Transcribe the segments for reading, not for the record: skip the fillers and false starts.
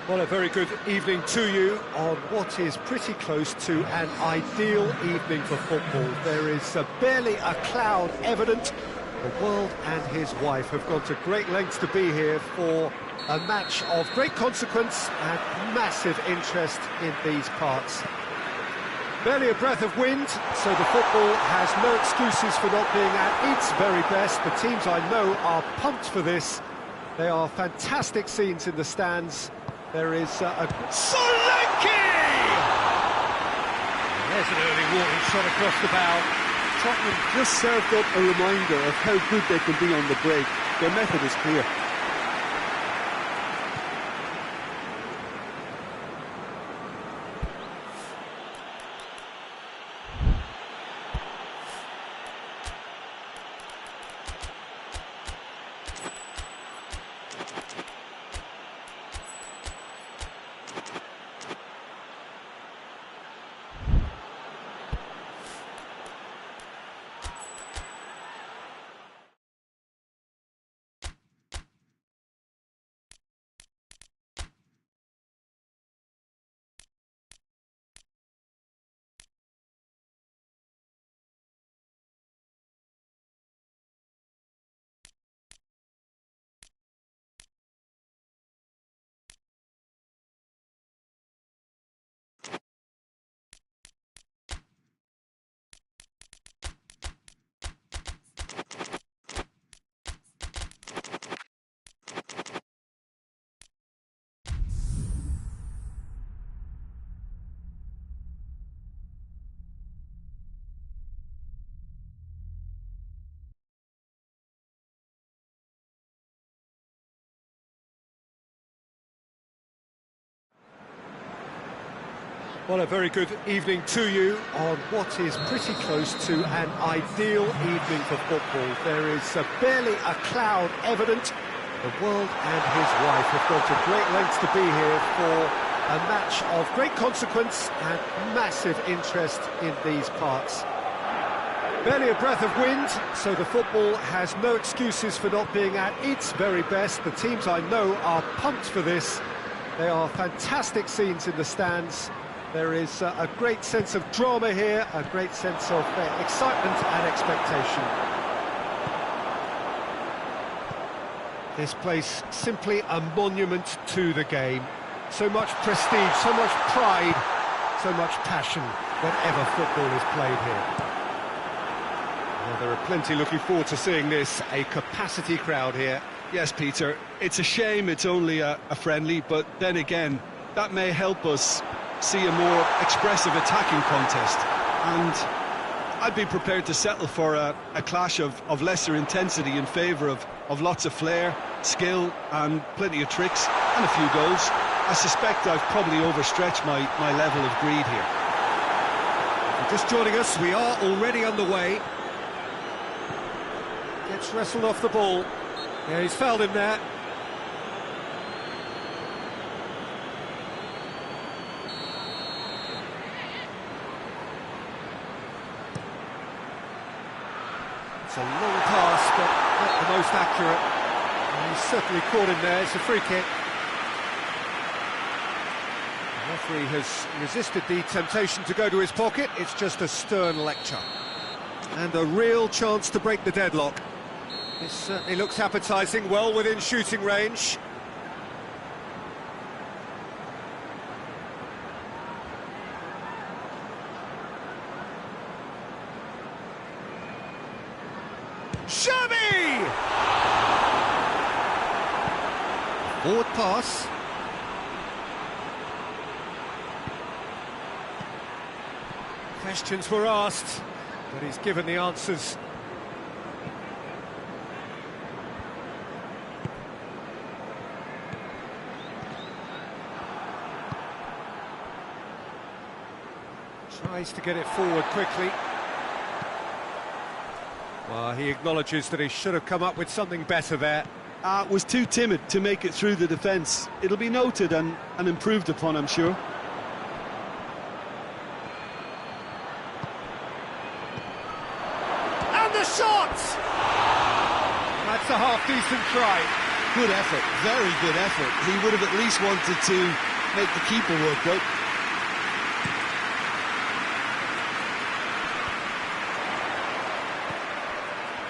Well, a very good evening to you on what is pretty close to an ideal evening for football. There is barely a cloud evident. The world and his wife have gone to great lengths to be here for a match of great consequence and massive interest in these parts. Barely a breath of wind, so the football has no excuses for not being at its very best. The teams I know are pumped for this. They are fantastic scenes in the stands. There is a... Solanke! There's an early warning shot across the bow. Tottenham just served up a reminder of how good they can be on the break. Their method is clear. Well, a very good evening to you on what is pretty close to an ideal evening for football. There is barely a cloud evident. The world and his wife have gone to great lengths to be here for a match of great consequence and massive interest in these parts. Barely a breath of wind, so the football has no excuses for not being at its very best. The teams I know are pumped for this. They are fantastic scenes in the stands. There is a great sense of drama here, a great sense of excitement and expectation. This place simply a monument to the game. So much prestige, so much pride, so much passion whenever football is played here. Well, there are plenty looking forward to seeing this, a capacity crowd here. Yes, Peter, it's a shame it's only a friendly, but then again, that may help us see a more expressive attacking contest, and I'd be prepared to settle for a clash of lesser intensity in favour of lots of flair, skill and plenty of tricks and a few goals. I suspect I've probably overstretched my level of greed here. If you're just joining us, we are already underway. Gets wrestled off the ball. Yeah, he's fouled him there. It's a long pass, but not the most accurate. And he's certainly caught him there. It's a free kick. The referee has resisted the temptation to go to his pocket. It's just a stern lecture. And a real chance to break the deadlock. This certainly looks appetising, well within shooting range. Shabby! Forward pass. Questions were asked, but he's given the answers. Tries to get it forward quickly. Well, he acknowledges that he should have come up with something better there. Was too timid to make it through the defence. It'll be noted and improved upon, I'm sure. And the shot! That's a half-decent try. Good effort, very good effort. He would have at least wanted to make the keeper work, though.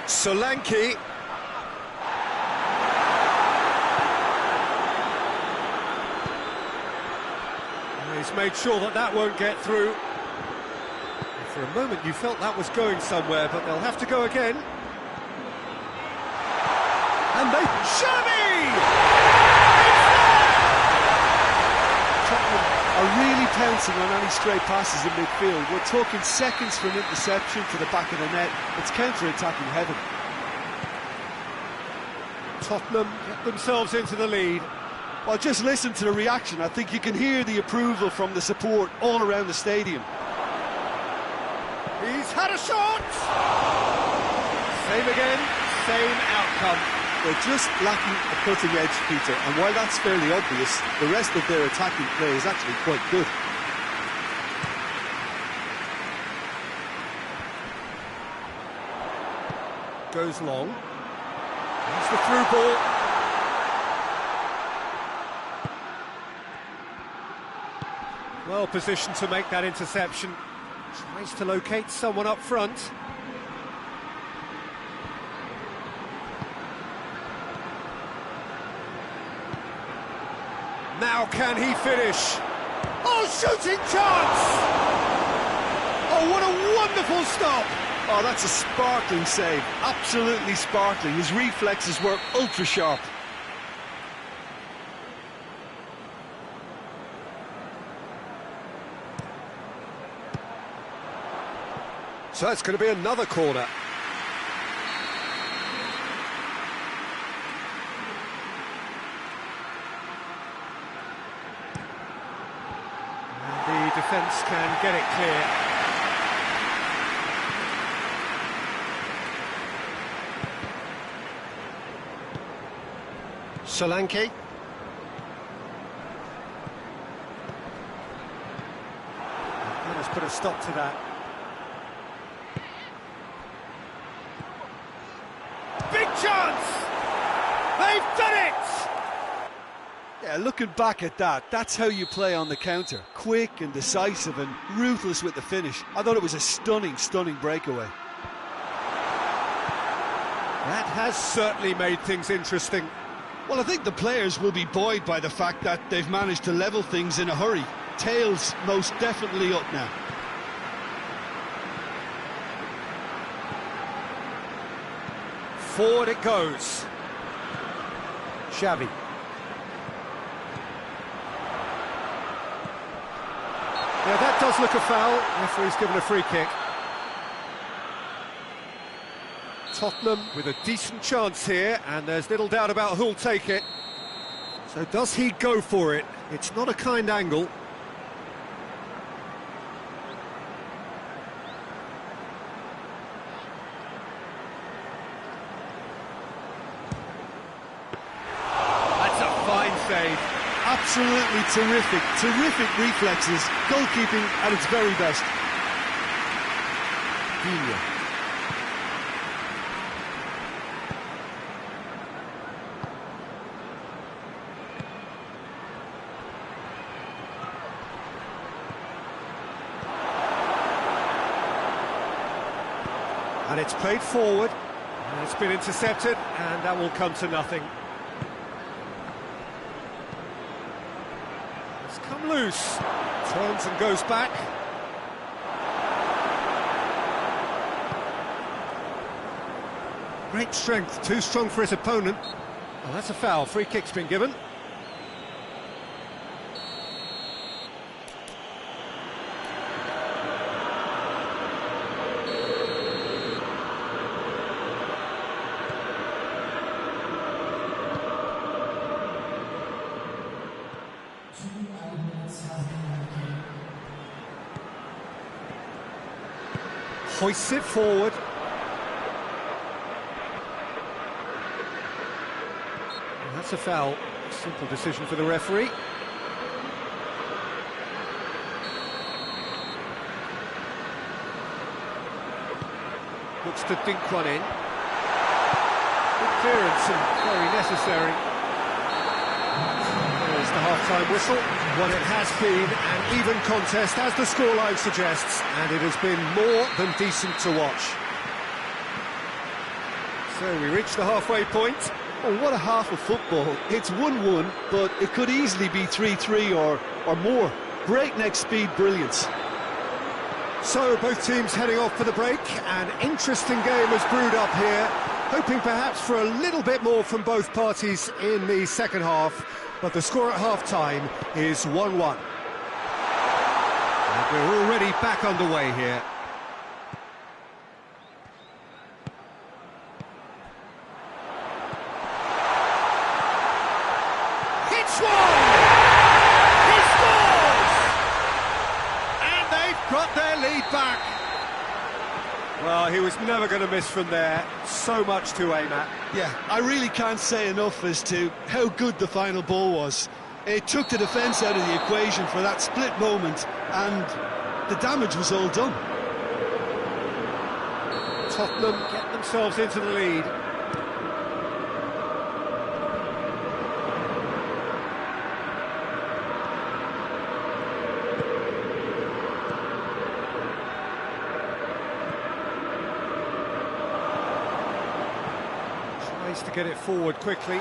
Solanke. He's made sure that won't get through. For a moment you felt that was going somewhere, but they'll have to go again. And they... Xavi! Tottenham are really pouncing on any stray passes in midfield. We're talking seconds from interception to the back of the net. It's counter-attacking heaven. Tottenham get themselves into the lead. Well, just listen to the reaction. I think you can hear the approval from the support all around the stadium. He's had a shot! Same again, same outcome. They're just lacking a cutting edge, Peter, and while that's fairly obvious, the rest of their attacking play is actually quite good. Goes long. Here's the through ball. Well positioned to make that interception. Tries to locate someone up front. Now can he finish? Oh, shooting chance! Oh, what a wonderful stop! Oh, that's a sparkling save. Absolutely sparkling. His reflexes were ultra sharp. So it's going to be another corner. And the defence can get it clear. Solanke. Let's put a stop to that. Big chance! They've done it! Yeah, looking back at that, that's how you play on the counter. Quick and decisive and ruthless with the finish. I thought it was a stunning, stunning breakaway. That has certainly made things interesting. Well, I think the players will be buoyed by the fact that they've managed to level things in a hurry. Tails most definitely up now. Forward it goes. Xavi. Yeah, that does look a foul. Referee's given a free kick. Tottenham with a decent chance here, and there's little doubt about who'll take it. So does he go for it? It's not a kind angle. That's a fine save. Absolutely terrific, terrific reflexes. Goalkeeping at its very best. Dien. And it's played forward, and it's been intercepted, and that will come to nothing. It's come loose, turns and goes back. Great strength, too strong for his opponent. Well, that's a foul, free kick's been given. Hoists it forward. And that's a foul. Simple decision for the referee. Looks to dink one in. Good clearance and very necessary. There's the half-time whistle. What it has been an even contest, as the scoreline suggests, and it has been more than decent to watch. So we reach the halfway point. Oh, what a half of football. It's 1-1, but it could easily be 3-3 or more. Breakneck speed brilliance. So both teams heading off for the break. An interesting game has brewed up here, hoping perhaps for a little bit more from both parties in the second half, but the score at half-time is 1-1. And we're already back underway here. Hits one! He scores! And they've got their lead back. Well, he was never going to miss from there. So much to aim at. Yeah, I really can't say enough as to how good the final ball was. It took the defence out of the equation for that split moment, and the damage was all done. Tottenham get themselves into the lead. Tries to get it forward quickly.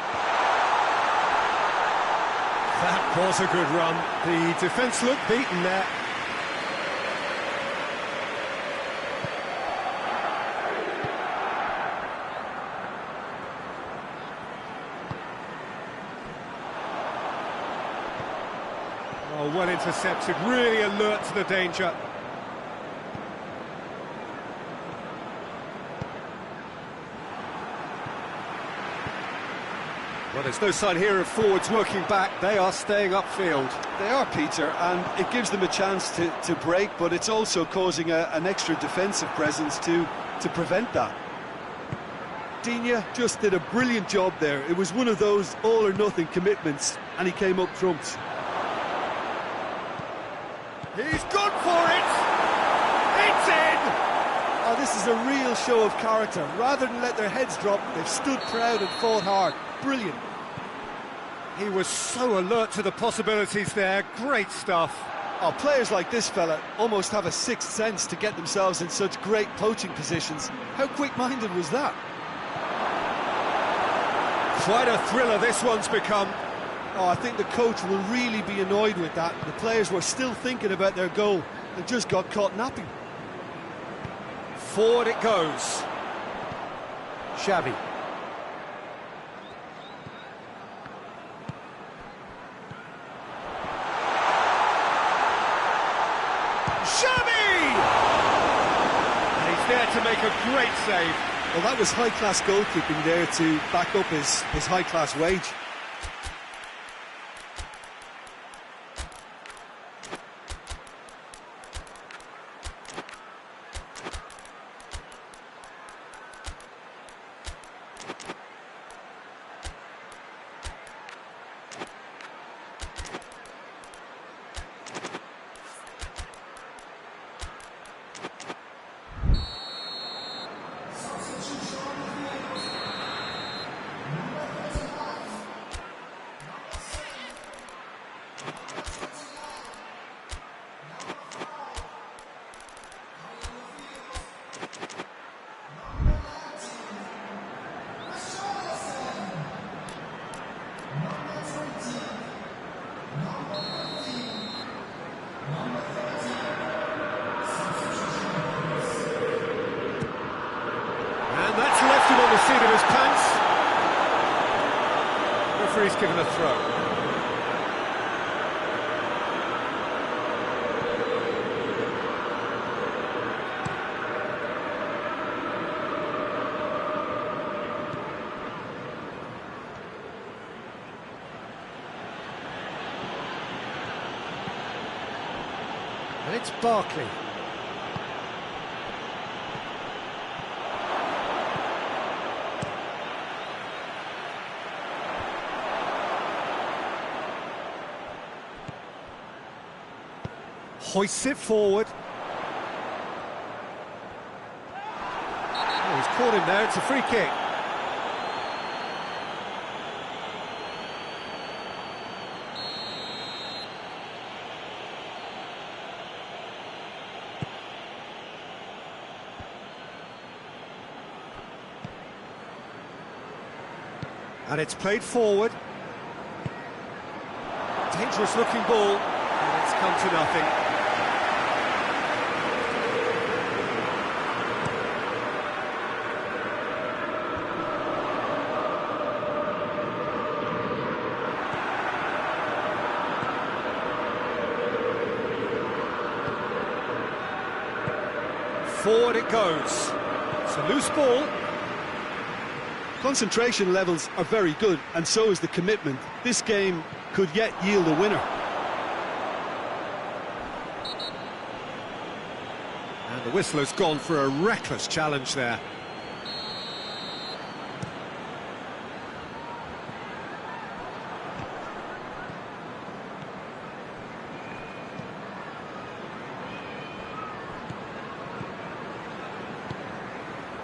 That was a good run. The defence looked beaten there. Oh, well intercepted, really alert to the danger. Well, there's no sign here of forwards working back. They are staying upfield. They are, Peter, and it gives them a chance to break, but it's also causing an extra defensive presence to prevent that. Dien just did a brilliant job there. It was one of those all-or-nothing commitments, and he came up trumps. He's gone for it! It's in! Oh, this is a real show of character. Rather than let their heads drop, they've stood proud and fought hard. Brilliant. He was so alert to the possibilities there. Great stuff. Oh, players like this fella almost have a sixth sense to get themselves in such great poaching positions. How quick-minded was that? Quite a thriller this one's become. Oh, I think the coach will really be annoyed with that. The players were still thinking about their goal and just got caught napping. Forward it goes. Xavi. And he's there to make a great save. Well, that was high-class goalkeeping there to back up his high-class wage. And that's left him on the seat of his pants. Referee's given a throw. And it's Barkley. Hoists it forward. Oh, he's caught him there, it's a free kick. And it's played forward. Dangerous looking ball, and it's come to nothing. Forward it goes. It's a loose ball. Concentration levels are very good, and so is the commitment. This game could yet yield a winner. And the whistle has gone for a reckless challenge there.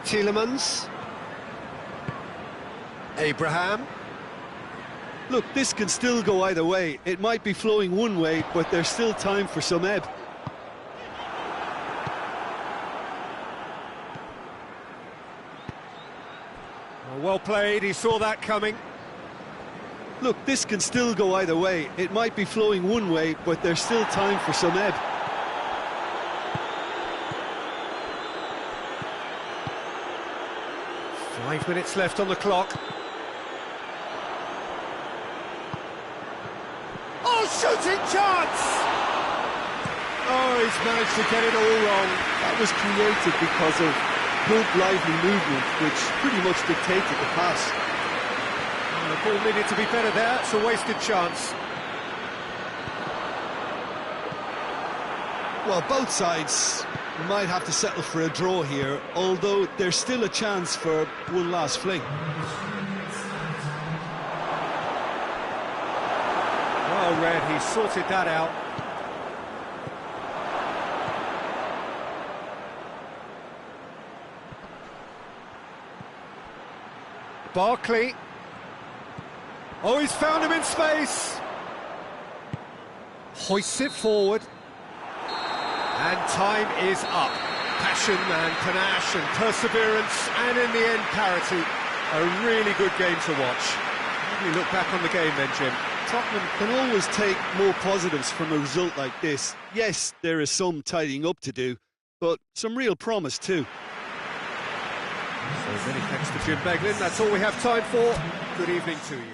Tielemans. Abraham. Look, this can still go either way. It might be flowing one way, but there's still time for some ebb. Well played, he saw that coming. Look, this can still go either way. It might be flowing one way, but there's still time for some ebb. Five minutes left on the clock. Oh, shooting chance! Oh, he's managed to get it all wrong. That was created because of good, lively movement, which pretty much dictated the pass. The ball needed to be better there. It's a wasted chance. Well, both sides might have to settle for a draw here, although there's still a chance for one last fling. Well read, he sorted that out. Barkley. Oh, he's found him in space. Hoists it forward. And time is up. Passion and panache and perseverance, and in the end, parity. A really good game to watch. How do you look back on the game then, Jim? Tottenham can always take more positives from a result like this. Yes, there is some tidying up to do, but some real promise too. So many thanks to Jim Beglin. That's all we have time for. Good evening to you.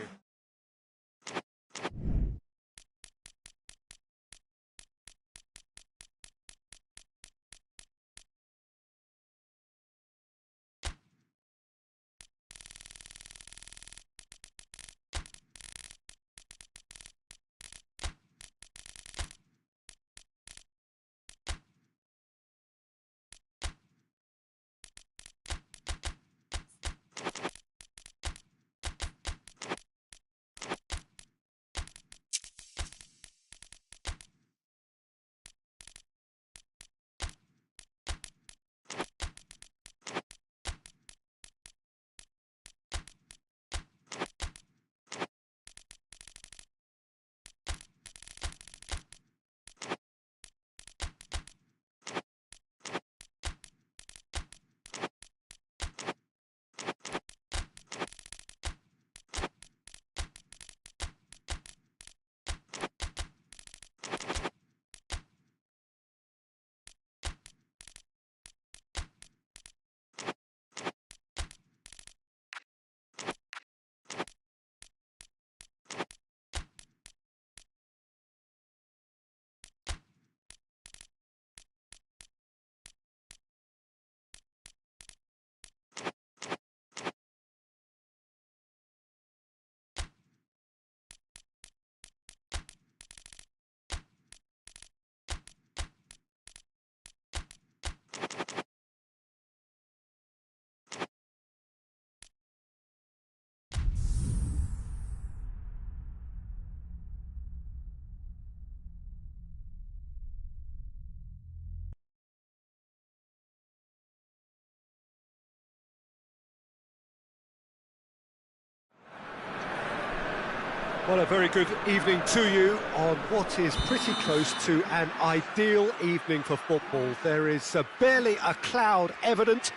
Well, a very good evening to you on what is pretty close to an ideal evening for football. There is barely a cloud evident.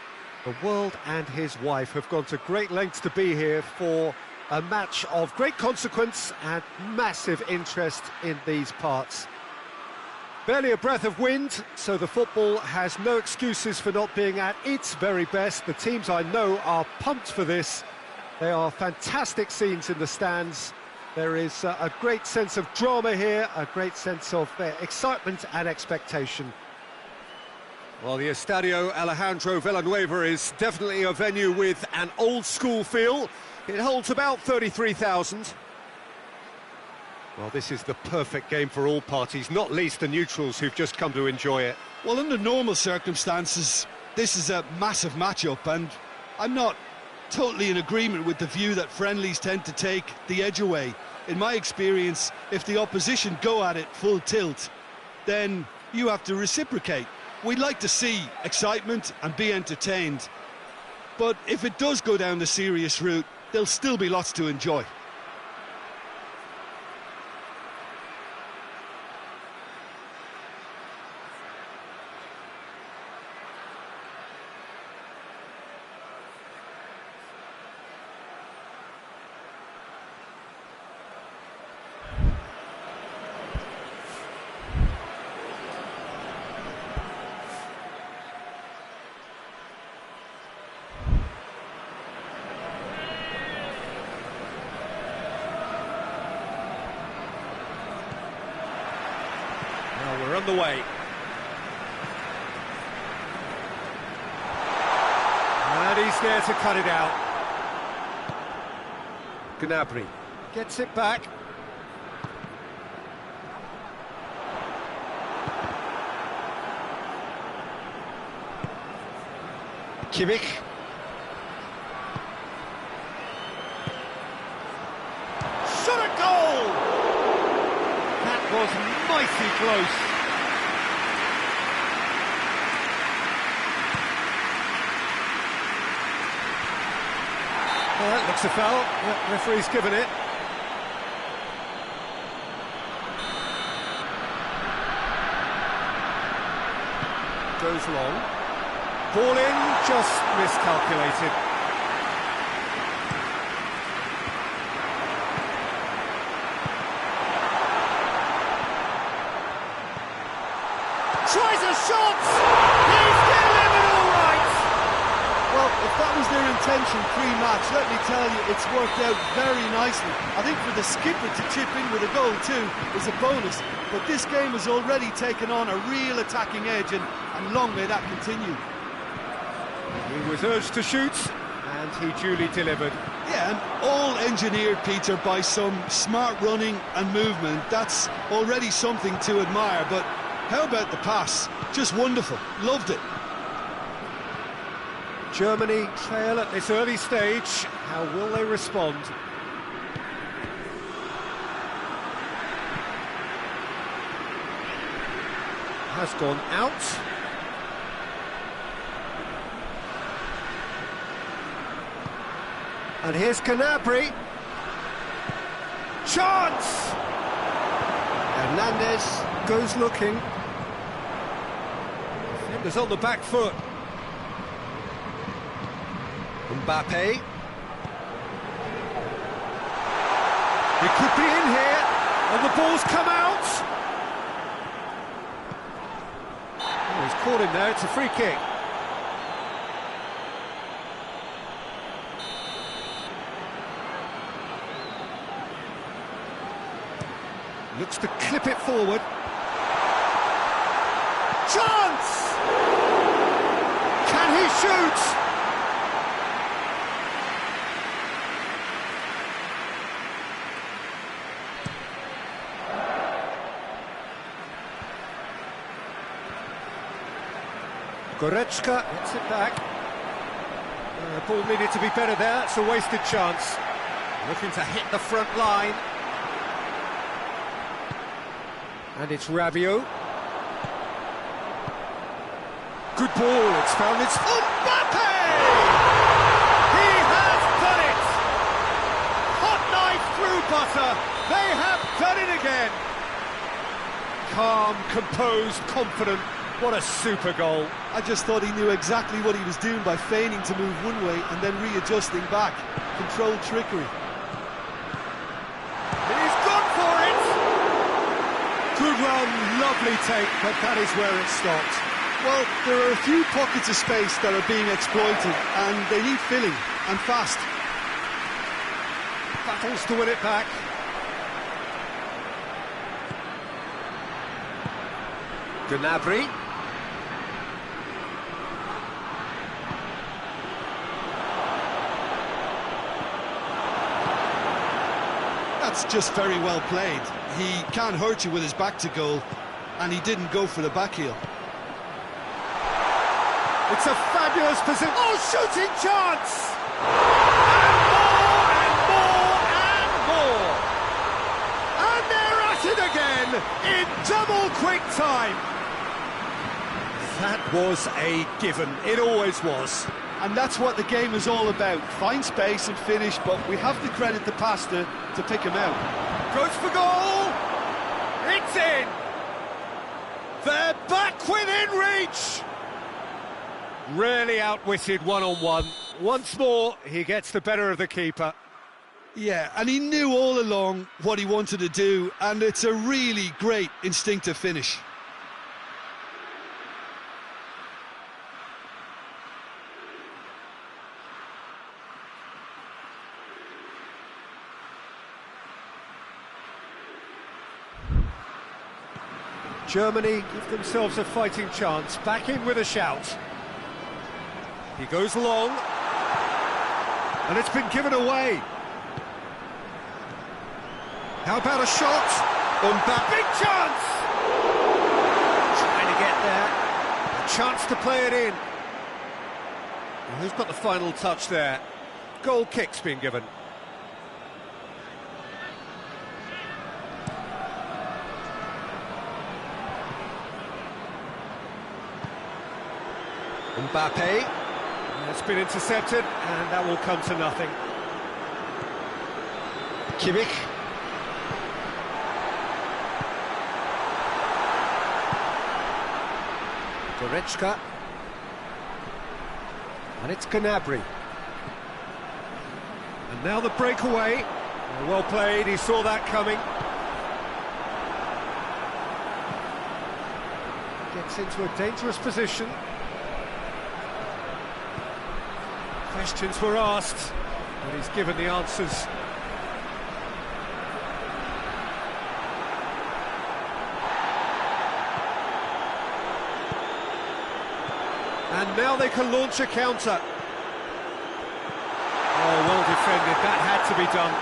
The world and his wife have gone to great lengths to be here for a match of great consequence and massive interest in these parts. Barely a breath of wind, so the football has no excuses for not being at its very best. The teams I know are pumped for this. They are fantastic scenes in the stands. There is a great sense of drama here, a great sense of excitement and expectation. Well, the Estadio Alejandro Villanueva is definitely a venue with an old-school feel. It holds about 33,000. Well, this is the perfect game for all parties, not least the neutrals who've just come to enjoy it. Well, under normal circumstances, this is a massive matchup, and I'm not totally in agreement with the view that friendlies tend to take the edge away. In my experience, if the opposition go at it full tilt, then you have to reciprocate. We'd like to see excitement and be entertained, but if it does go down the serious route, there'll still be lots to enjoy. We're on the way. And he's there to cut it out. Gnabry gets it back. Kimmich. Shot a goal! That was mighty close. Well, that looks a foul. The referee's given it. Goes long. Ball in, just miscalculated. Tries a shot! He's delivered all right! Well, if that was their intention pre-match, let me tell you, it's worked out very nicely. I think for the skipper to chip in with a goal too is a bonus, but this game has already taken on a real attacking edge, and long may that continue. He was urged to shoot, and he duly delivered. Yeah, and all engineered, Peter, by some smart running and movement. That's already something to admire, but how about the pass? Just wonderful. Loved it. Germany trail at this early stage. How will they respond? Has gone out. And here's Gnabry. Chance! Hernandez goes looking. Defenders on the back foot. Mbappe. He could be in here, and the ball's come out. Oh, he's caught him there, it's a free kick. Looks to clip it forward. Chance! Can he shoot? Goretzka gets it back. The ball needed to be better there, it's a wasted chance. Looking to hit the front line. And it's Rabiot. Good ball, it's found its... Mbappe! He has done it! Hot knife through butter, they have done it again! Calm, composed, confident, what a super goal. I just thought he knew exactly what he was doing by feigning to move one way and then readjusting back. Controlled trickery. He's gone for it! Good run, lovely take, but that is where it stopped. Well, there are a few pockets of space that are being exploited, and they need filling, and fast. Battles to win it back. Gnabry. It's just very well played. He can't hurt you with his back to goal, and he didn't go for the back heel. It's a fabulous position. Oh, shooting chance! And they're at it again in double quick time. That was a given. It always was. And that's what the game is all about. Find space and finish, but we have to credit the passer to pick him out. Goes for goal! It's in! They're back within reach! Really outwitted one-on-one. Once more, he gets the better of the keeper. Yeah, and he knew all along what he wanted to do, and it's a really great instinctive finish. Germany give themselves a fighting chance, back in with a shout. He goes long, and it's been given away. How about a shot? Big chance! Trying to get there. A chance to play it in. Well, who's got the final touch there? Goal kick's been given. Mbappe. It's been intercepted, and that will come to nothing. Kimmich. Goretzka. And it's Gnabry. And now the breakaway. Well played, he saw that coming. Gets into a dangerous position. Questions were asked, but he's given the answers. And now they can launch a counter. Oh, well defended, that had to be done.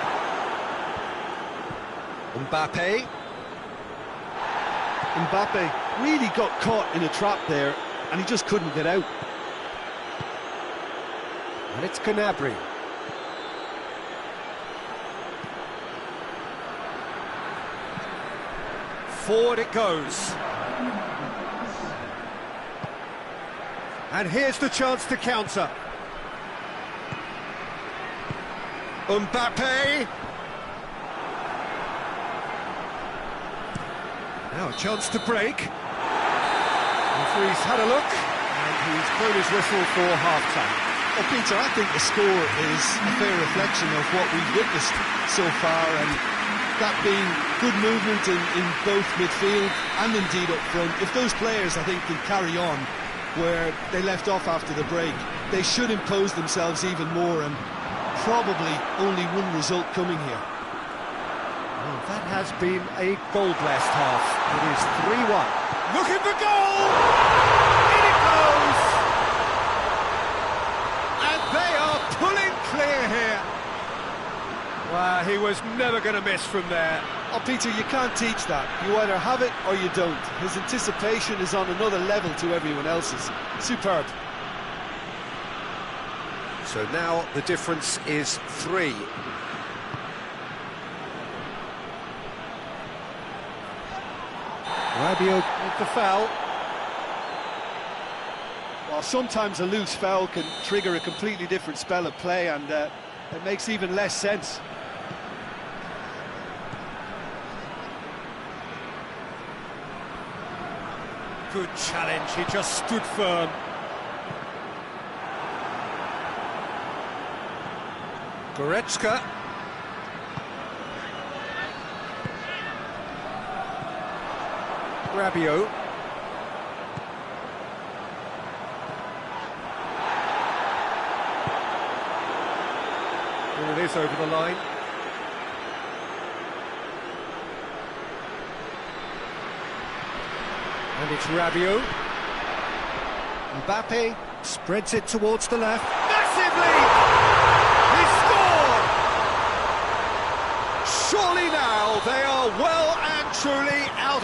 Mbappe really got caught in a trap there, and he just couldn't get out. And it's Gnabry. Forward it goes. And here's the chance to counter. Mbappe. Now a chance to break. Referee's had a look, and he's blown his whistle for half-time. Well, Peter, I think the score is a fair reflection of what we've witnessed so far, and that being good movement in both midfield and indeed up front. If those players, I think, can carry on where they left off after the break, they should impose themselves even more, and probably only one result coming here. Well, that has been a goal-blessed half. It is 3-1. Looking for goal! In it goes! And they are pulling clear here. Well, he was never going to miss from there. Oh, Peter, you can't teach that. You either have it or you don't. His anticipation is on another level to everyone else's. Superb. So now the difference is 3. Rabiot with the foul. Well, sometimes a loose foul can trigger a completely different spell of play, and it makes even less sense. Good challenge, he just stood firm. Goretzka. Rabiot. Here it is over the line. And it's Rabiot. Mbappe spreads it towards the left. Massively! He scored! Surely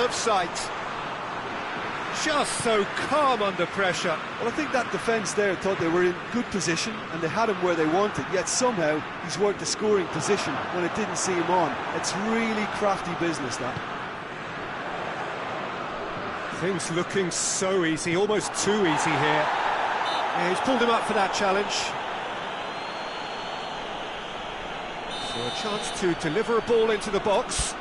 of sight. Just so calm under pressure. Well, I think that defence there thought they were in good position and they had him where they wanted, yet somehow he's worked the scoring position when it didn't see him on. It's really crafty business, that. Things looking so easy, almost too easy here. Yeah, he's pulled him up for that challenge. So a chance to deliver a ball into the box.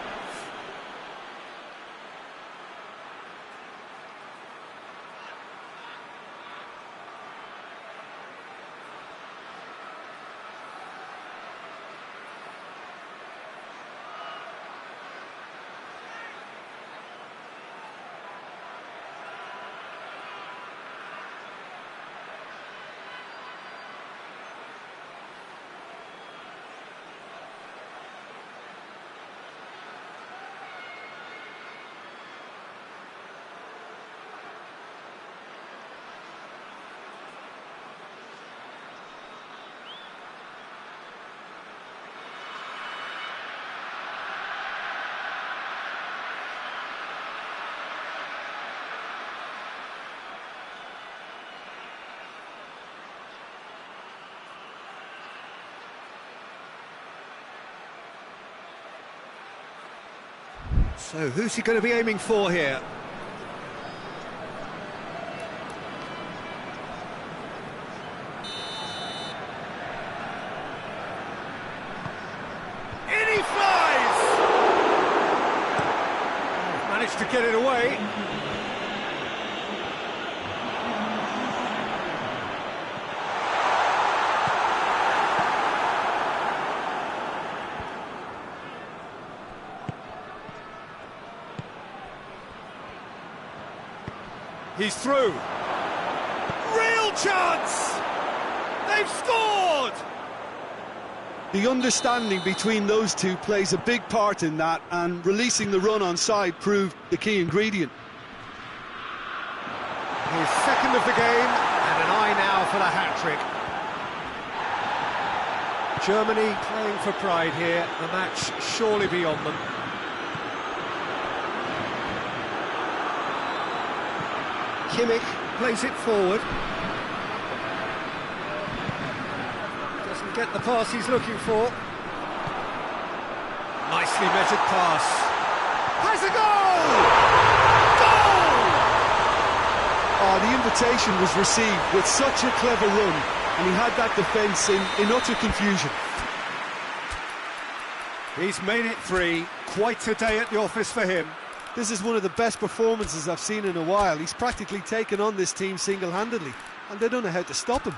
So who's he going to be aiming for here? In he flies! Oh, managed to get it away. He's through. Real chance! They've scored! The understanding between those two plays a big part in that, and releasing the run on side proved the key ingredient. His second of the game, and an eye now for the hat-trick. Germany playing for pride here, the match surely beyond them. Kimmich plays it forward. Doesn't get the pass he's looking for. Nicely measured pass. Has a goal! Goal! Oh, the invitation was received with such a clever run, and he had that defence in utter confusion. He's made it 3. Quite a day at the office for him. This is one of the best performances I've seen in a while. He's practically taken on this team single-handedly, and they don't know how to stop him.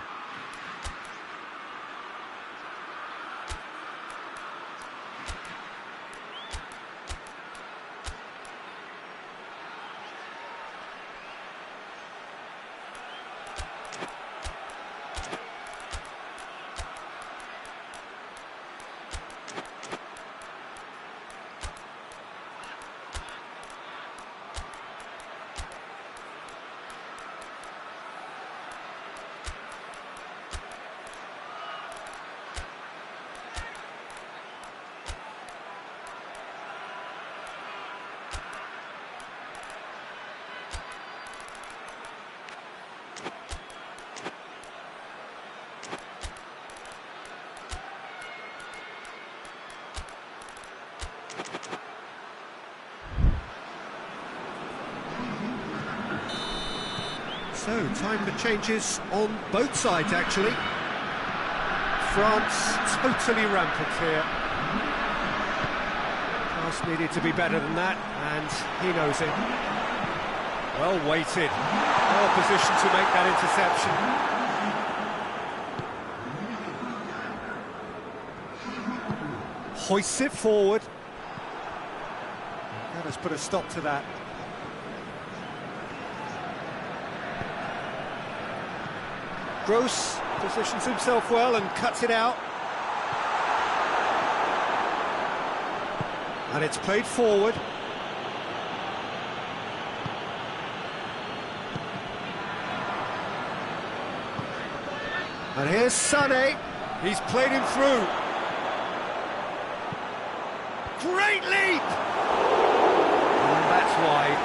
So, time for changes on both sides, actually. France totally rampant here. Pass needed to be better than that, and he knows it. Well weighted. Well positioned to make that interception. Hoists it forward. That has put a stop to that. Gross positions himself well and cuts it out. And it's played forward. And here's Sané. He's played him through. Great leap! And that's wide.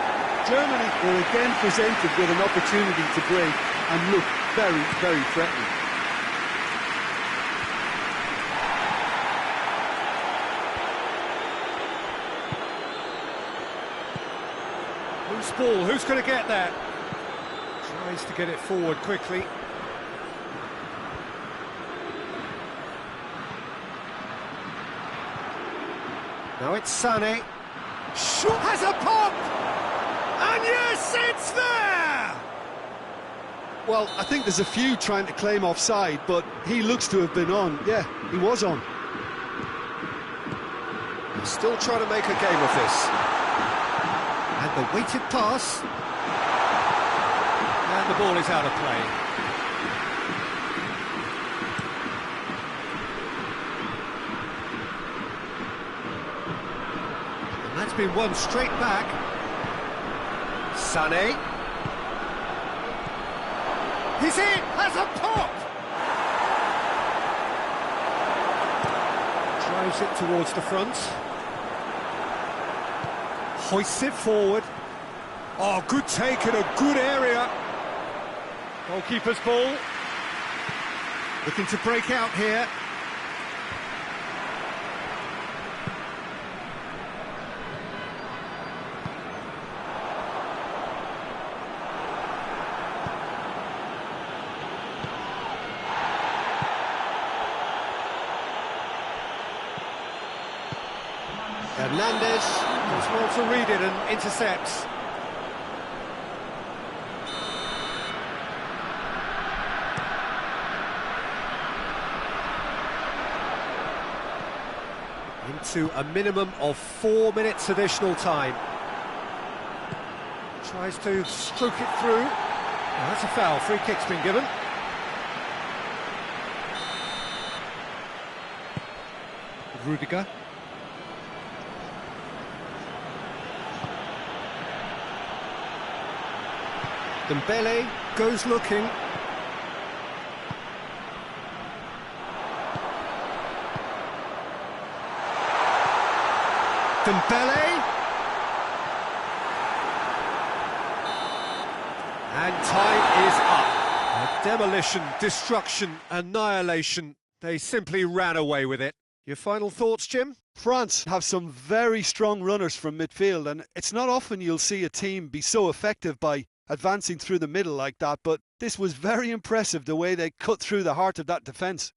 Germany were again presented with an opportunity to break and look very, very threatening. Loose ball, who's going to get that? Tries to get it forward quickly. Now it's Sané. Shot has a pop! And yes, it's there! Well, I think there's a few trying to claim offside, but he looks to have been on. Yeah, he was on. He's still trying to make a game of this. And the weighted pass. And the ball is out of play. And that's been won straight back. Sané. He's in! Has a pop! Drives it towards the front. Hoists it forward. Oh, good take in a good area. Goalkeeper's ball. Looking to break out here. Hernandez does well to read it and intercepts. Into a minimum of 4 minutes additional time. Tries to stroke it through. Oh, that's a foul. Free kick's been given. Rudiger. Dembele goes looking. Dembele. And time is up. Demolition, destruction, annihilation. They simply ran away with it. Your final thoughts, Jim? France have some very strong runners from midfield, and it's not often you'll see a team be so effective by advancing through the middle like that, but this was very impressive the way they cut through the heart of that defence.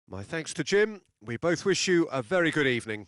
My thanks to Jim. We both wish you a very good evening.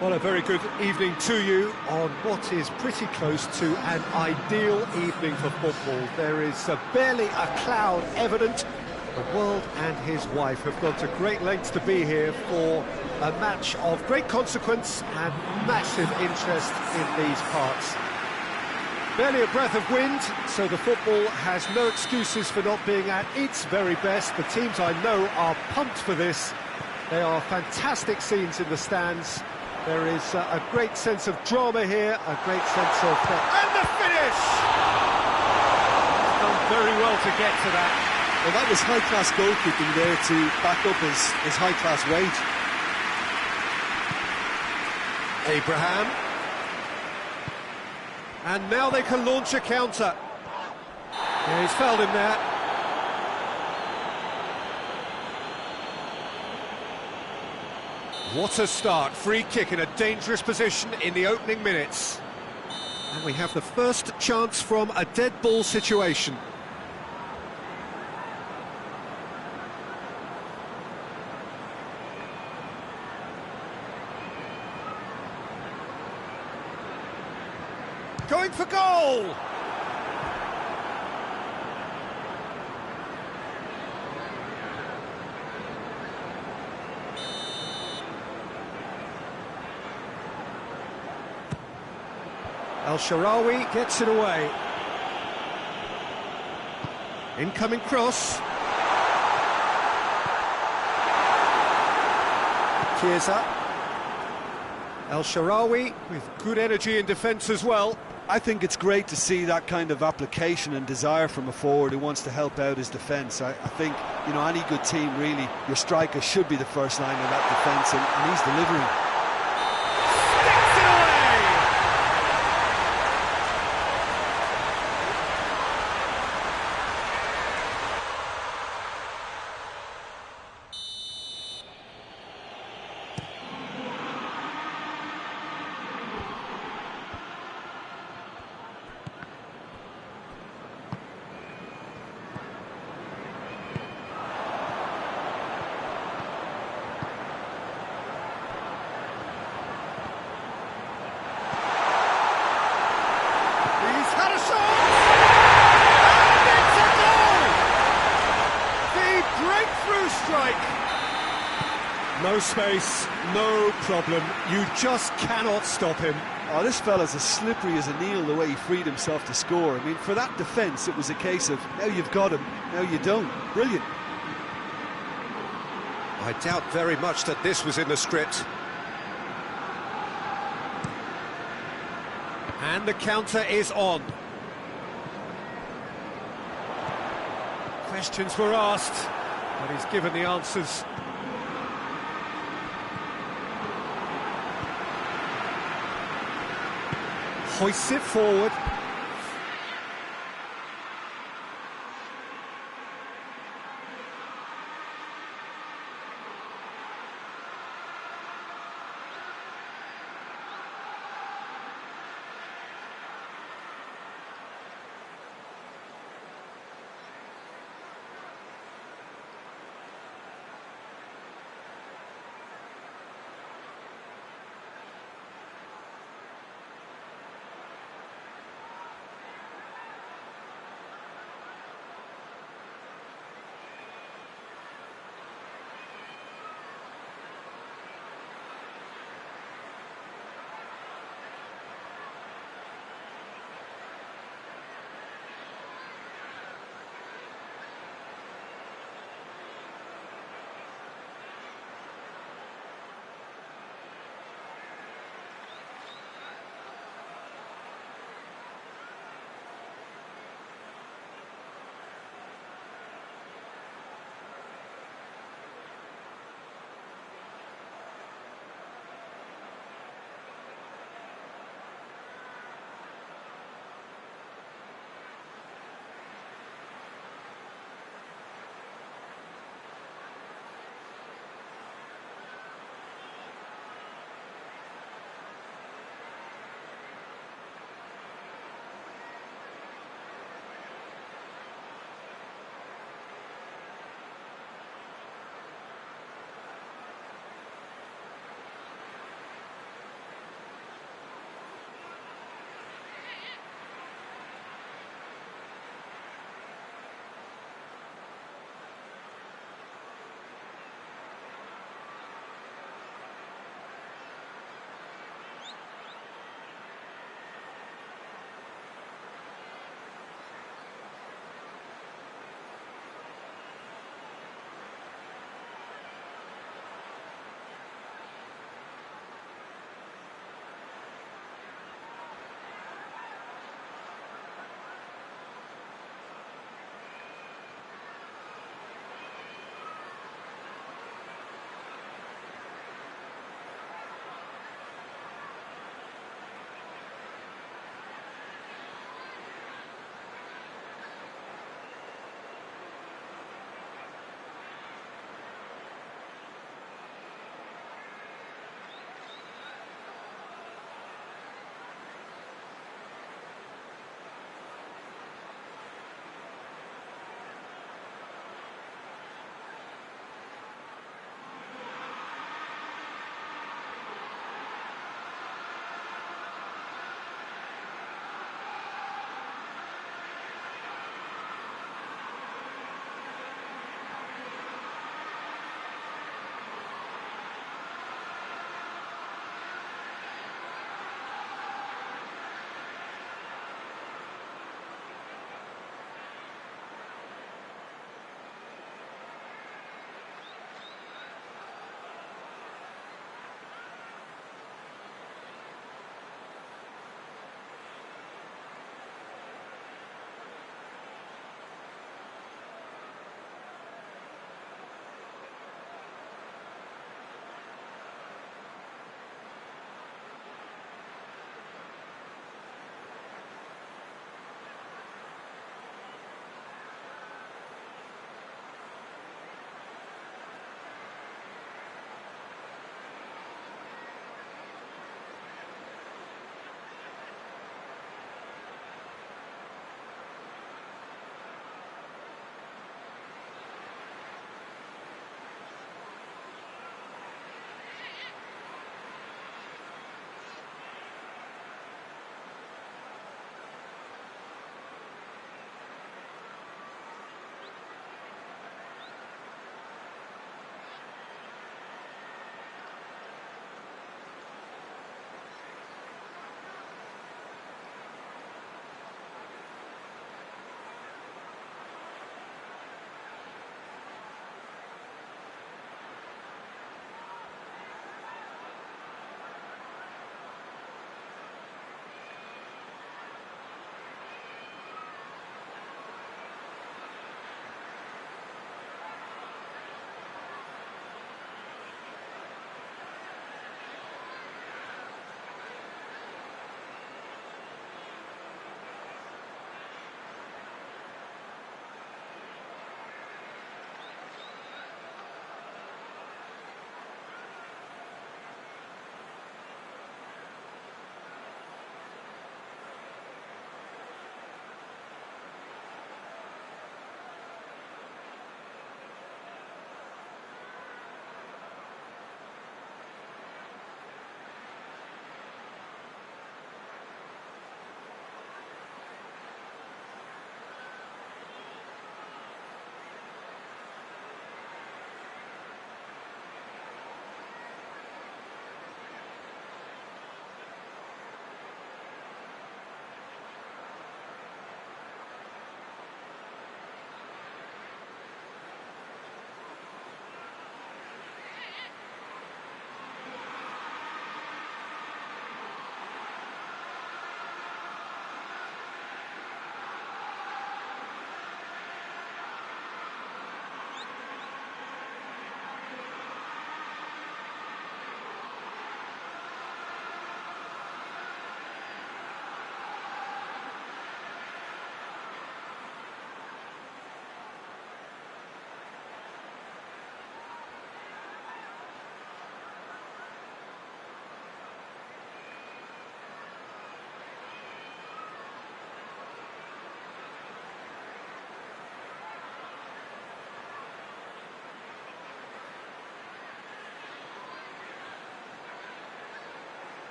Well, a very good evening to you on what is pretty close to an ideal evening for football. There is barely a cloud evident. The world and his wife have gone to great lengths to be here for a match of great consequence and massive interest in these parts. Barely a breath of wind, so the football has no excuses for not being at its very best. The teams I know are pumped for this. They are fantastic scenes in the stands. There is a great sense of drama here, a great sense of... and the finish! He's done very well to get to that. Well, that was high-class goalkeeping there to back up his high-class weight. Abraham. And now they can launch a counter. Yeah, he's fouled him there. What a start. Free kick in a dangerous position in the opening minutes. And we have the first chance from a dead ball situation. Going for goal! El-Shaarawy gets it away. Incoming cross. Chiesa. El-Shaarawy with good energy in defence as well. I think it's great to see that kind of application and desire from a forward who wants to help out his defence. I think, you know, any good team, really, your striker should be the first line of that defence, and he's delivering. Sticks it away! No space, no problem. You just cannot stop him. Oh, this fella's as slippery as a needle the way he freed himself to score. I mean, for that defence, it was a case of, now you've got him, now you don't. Brilliant. I doubt very much that this was in the script. And the counter is on. Questions were asked, but he's given the answers. Hoists it forward.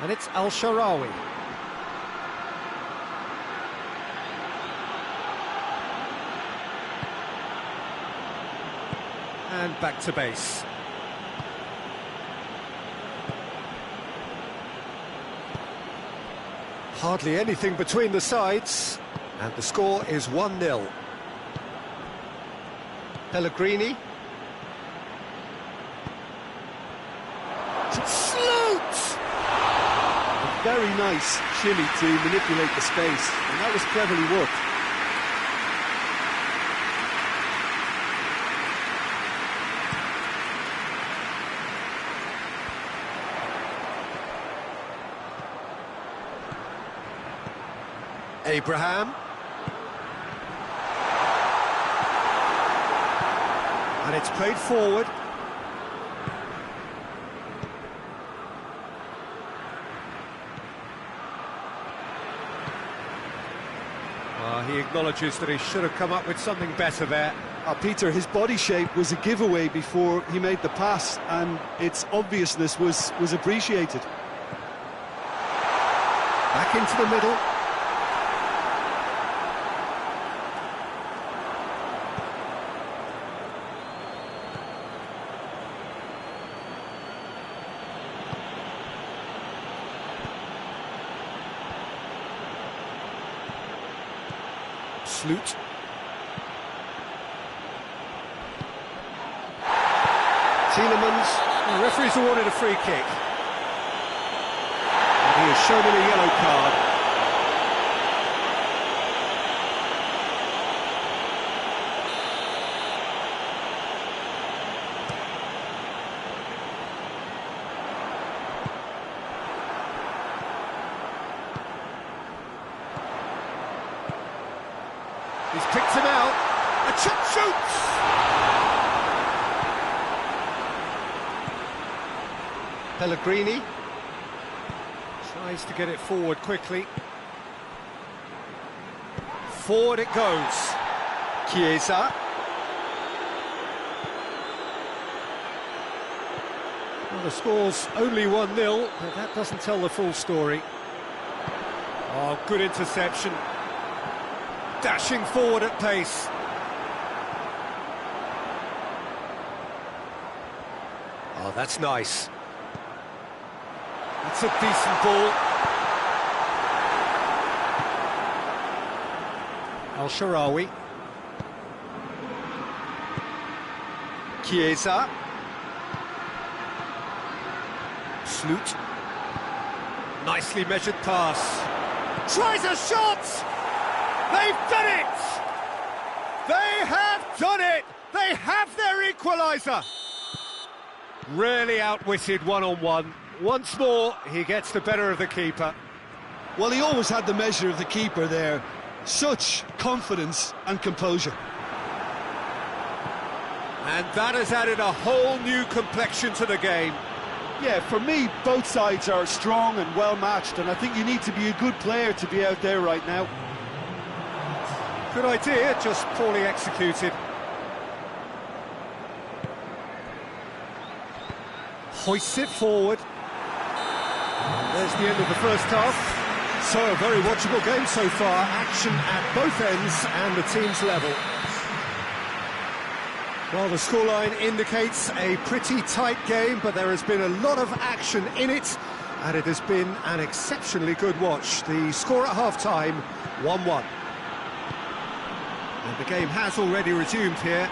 And it's Al-Sharawi. And back to base. Hardly anything between the sides, and the score is 1-0. Pellegrini. Sloots! A very nice shimmy to manipulate the space, and that was cleverly worked. Abraham. And it's played forward. He acknowledges that he should have come up with something better there. Peter, his body shape was a giveaway before he made the pass, and its obviousness was appreciated. Back into the middle. Sloot. Tielemans. The referee's awarded a free kick. And he has shown him a yellow card. He's picked him out. A chip shoots! Pellegrini tries to get it forward quickly. Forward it goes. Chiesa. Well, the score's only 1-0, but that doesn't tell the full story. Oh, good interception. Dashing forward at pace. Oh, that's nice. That's a decent ball. Al-Sharawi. Chiesa. Sloot. Nicely measured pass. Tries a shot! They've done it! They have done it! They have their equaliser! Really outwitted one-on-one. Once more, he gets the better of the keeper. Well, he always had the measure of the keeper there. Such confidence and composure. And that has added a whole new complexion to the game. Yeah, for me, both sides are strong and well-matched, and I think you need to be a good player to be out there right now. Good idea, just poorly executed. Hoists it forward. There's the end of the first half. So, a very watchable game so far. Action at both ends and the team's level. Well, the scoreline indicates a pretty tight game, but there has been a lot of action in it, and it has been an exceptionally good watch. The score at half-time, 1-1. And the game has already resumed here.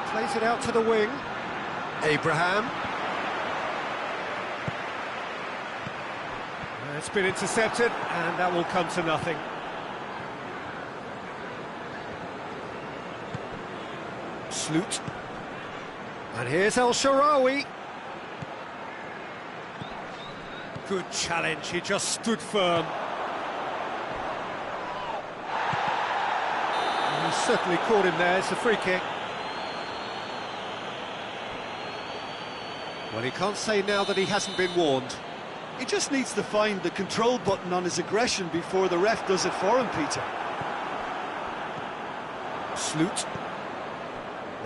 Plays it out to the wing. Abraham. It's been intercepted, and that will come to nothing. Sloot. And here's Al-Sharawi. Good challenge, he just stood firm. And he certainly caught him there, it's a free kick. Well, he can't say now that he hasn't been warned. He just needs to find the control button on his aggression before the ref does it for him, Peter. Sloot.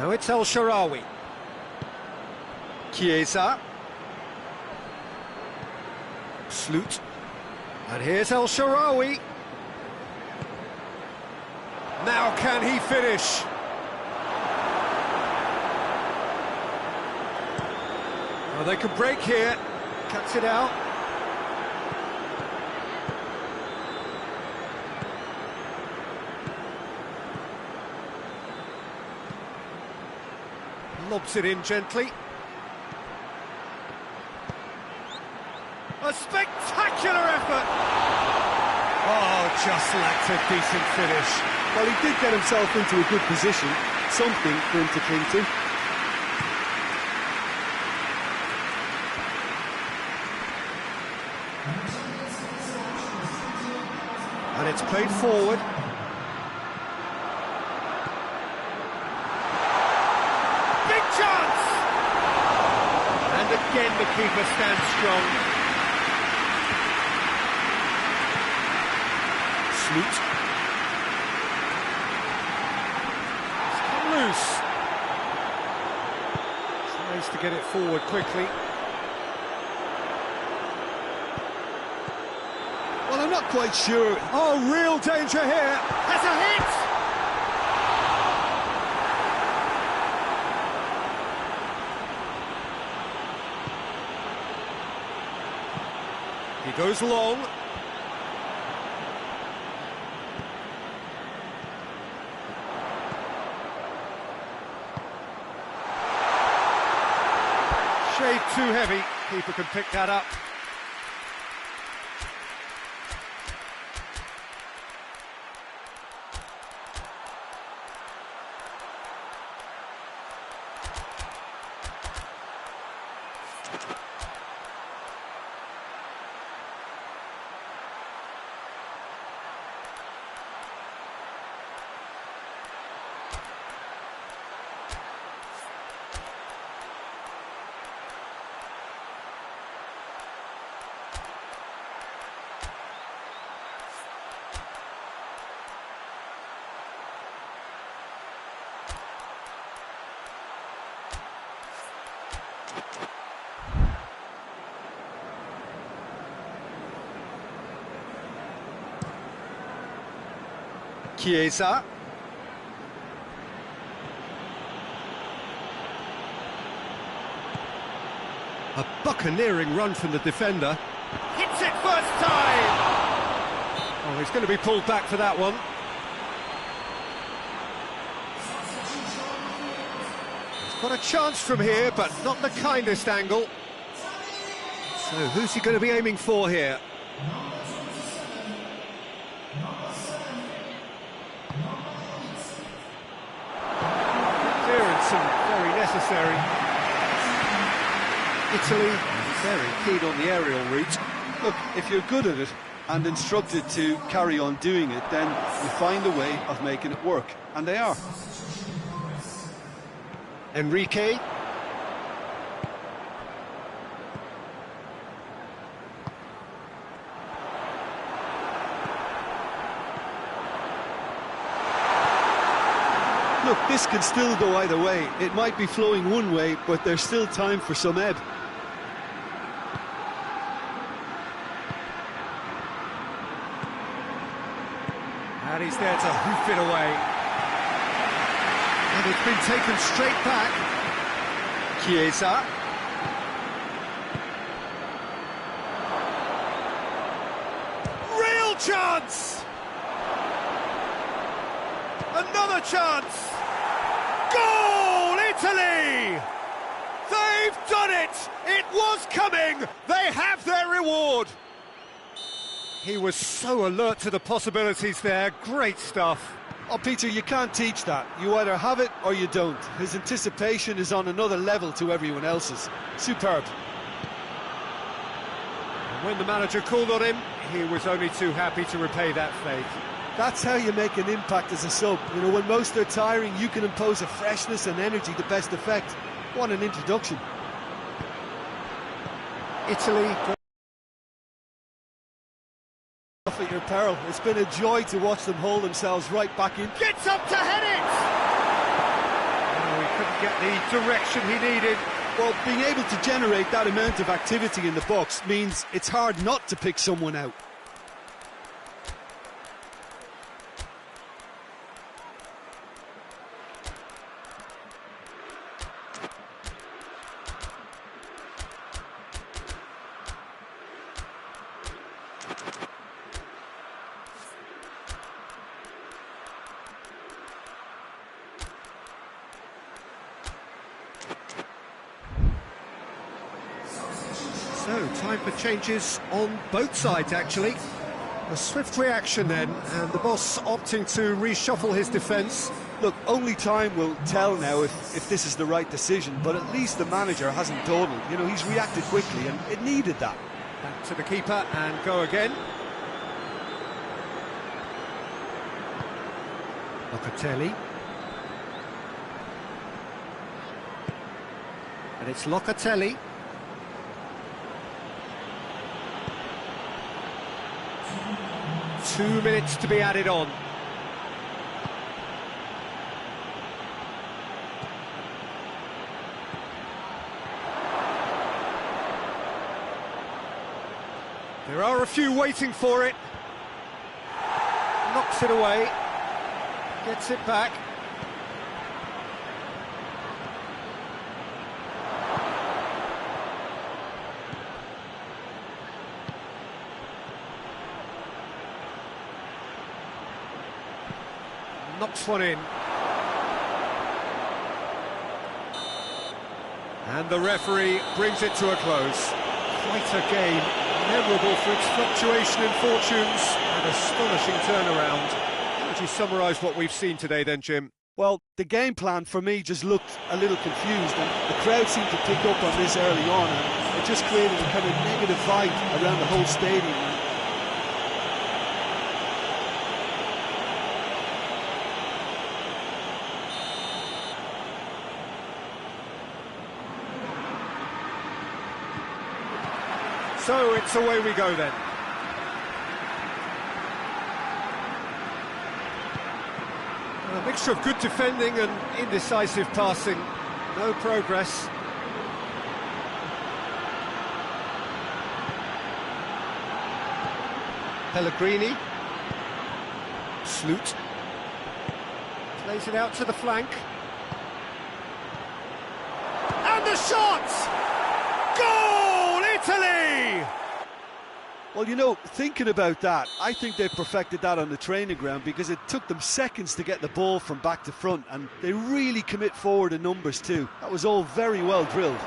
Now it's El Shaarawy. Chiesa. Sloot. And here's El Shaarawy. Now can he finish? Well, they can break here. Cuts it out. Lobs it in gently. A spectacular effort! Oh, just lacked a decent finish. Well, he did get himself into a good position, something for him to cling to. And it's played forward. Big chance! And again the keeper stands strong. Sloot. It's come loose. Tries to get it forward quickly. Well, I'm not quite sure. Oh, real danger here. Has a hit! He goes long. Shade too heavy. Keeper can pick that up. Chiesa. A buccaneering run from the defender. Hits it first time! Oh, he's going to be pulled back for that one. He's got a chance from here, but not the kindest angle. So, who's he going to be aiming for here? Very necessary. Italy very keen on the aerial route. Look, if you're good at it and instructed to carry on doing it, then you find a way of making it work, and they are. Enrique. Look, this can still go either way. It might be flowing one way, but there's still time for some ebb. And he's there to hoof it away. And it's been taken straight back. Chiesa. Real chance! Another chance! Goal, Italy! They've done it! It was coming! They have their reward! He was so alert to the possibilities there. Great stuff. Oh, Peter, you can't teach that. You either have it or you don't. His anticipation is on another level to everyone else's. Superb. And when the manager called on him, he was only too happy to repay that faith. That's how you make an impact as a sub. You know, when most are tiring, you can impose a freshness and energy to best effect. What an introduction. Italy. Off at your peril. It's been a joy to watch them hold themselves right back in. Gets up to head it! Oh, he get the direction he needed. Well, being able to generate that amount of activity in the box means it's hard not to pick someone out. So, time for changes on both sides, actually. A swift reaction then, and the boss opting to reshuffle his defence. Look, only time will tell now if this is the right decision, but at least the manager hasn't dawdled. You know, he's reacted quickly, and it needed that. Back to the keeper and go again. Locatelli. And it's Locatelli. Two minutes to be added on. There are a few waiting for it. Knocks it away. Gets it back. Knocks one in. And the referee brings it to a close. Quite a game, memorable for its fluctuation in fortunes and astonishing turnaround. How would you summarise what we've seen today then, Jim? Well, the game plan for me just looked a little confused, and the crowd seemed to pick up on this early on, and it just created a kind of negative vibe around the whole stadium. So it's away we go then. A mixture of good defending and indecisive passing. No progress. Pellegrini. Sloot. Plays it out to the flank. And the shot! Goal, Italy! Well, you know, thinking about that, I think they perfected that on the training ground because it took them seconds to get the ball from back to front, and they really commit forward in numbers too. That was all very well drilled.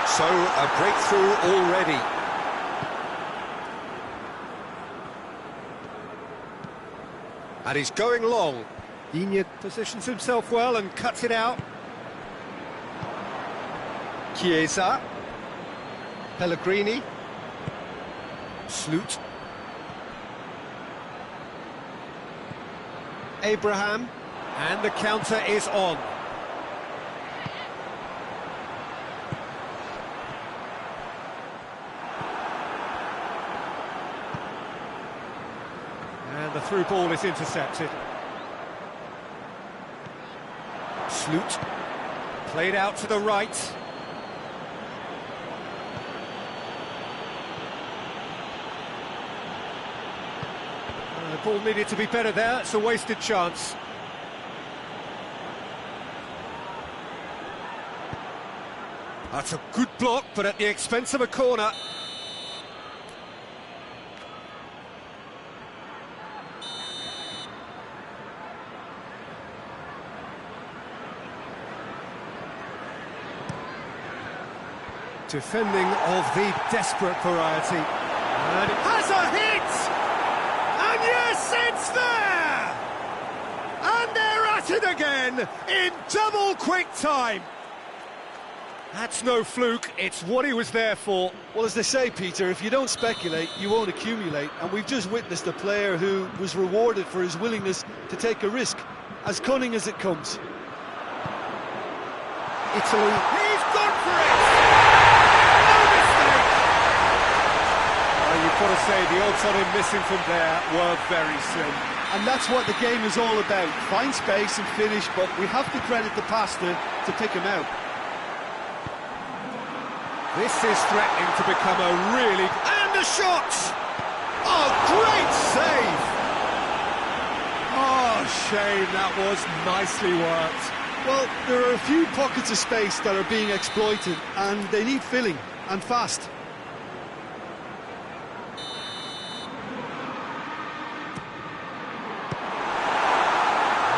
So, a breakthrough already. And he's going long. Dien positions himself well and cuts it out. Chiesa. Pellegrini. Sloot. Abraham. And the counter is on. And the through ball is intercepted. Sloot. Played out to the right. The ball needed to be better there, it's a wasted chance. That's a good block, but at the expense of a corner. Defending of the desperate variety. And it has a hit! And yes, it's there! And they're at it again in double quick time. That's no fluke, it's what he was there for. Well, as they say, Peter, if you don't speculate, you won't accumulate. And we've just witnessed a player who was rewarded for his willingness to take a risk, as cunning as it comes. Italy, he's gone for it! No mistake! Well, you've got to say, the odds on him missing from there were very slim. And that's what the game is all about. Find space and finish, but we have to credit the pass to pick him out. This is threatening to become a really... And a shot! Oh, great save! Oh, shame, that was nicely worked. Well, there are a few pockets of space that are being exploited, and they need filling, and fast.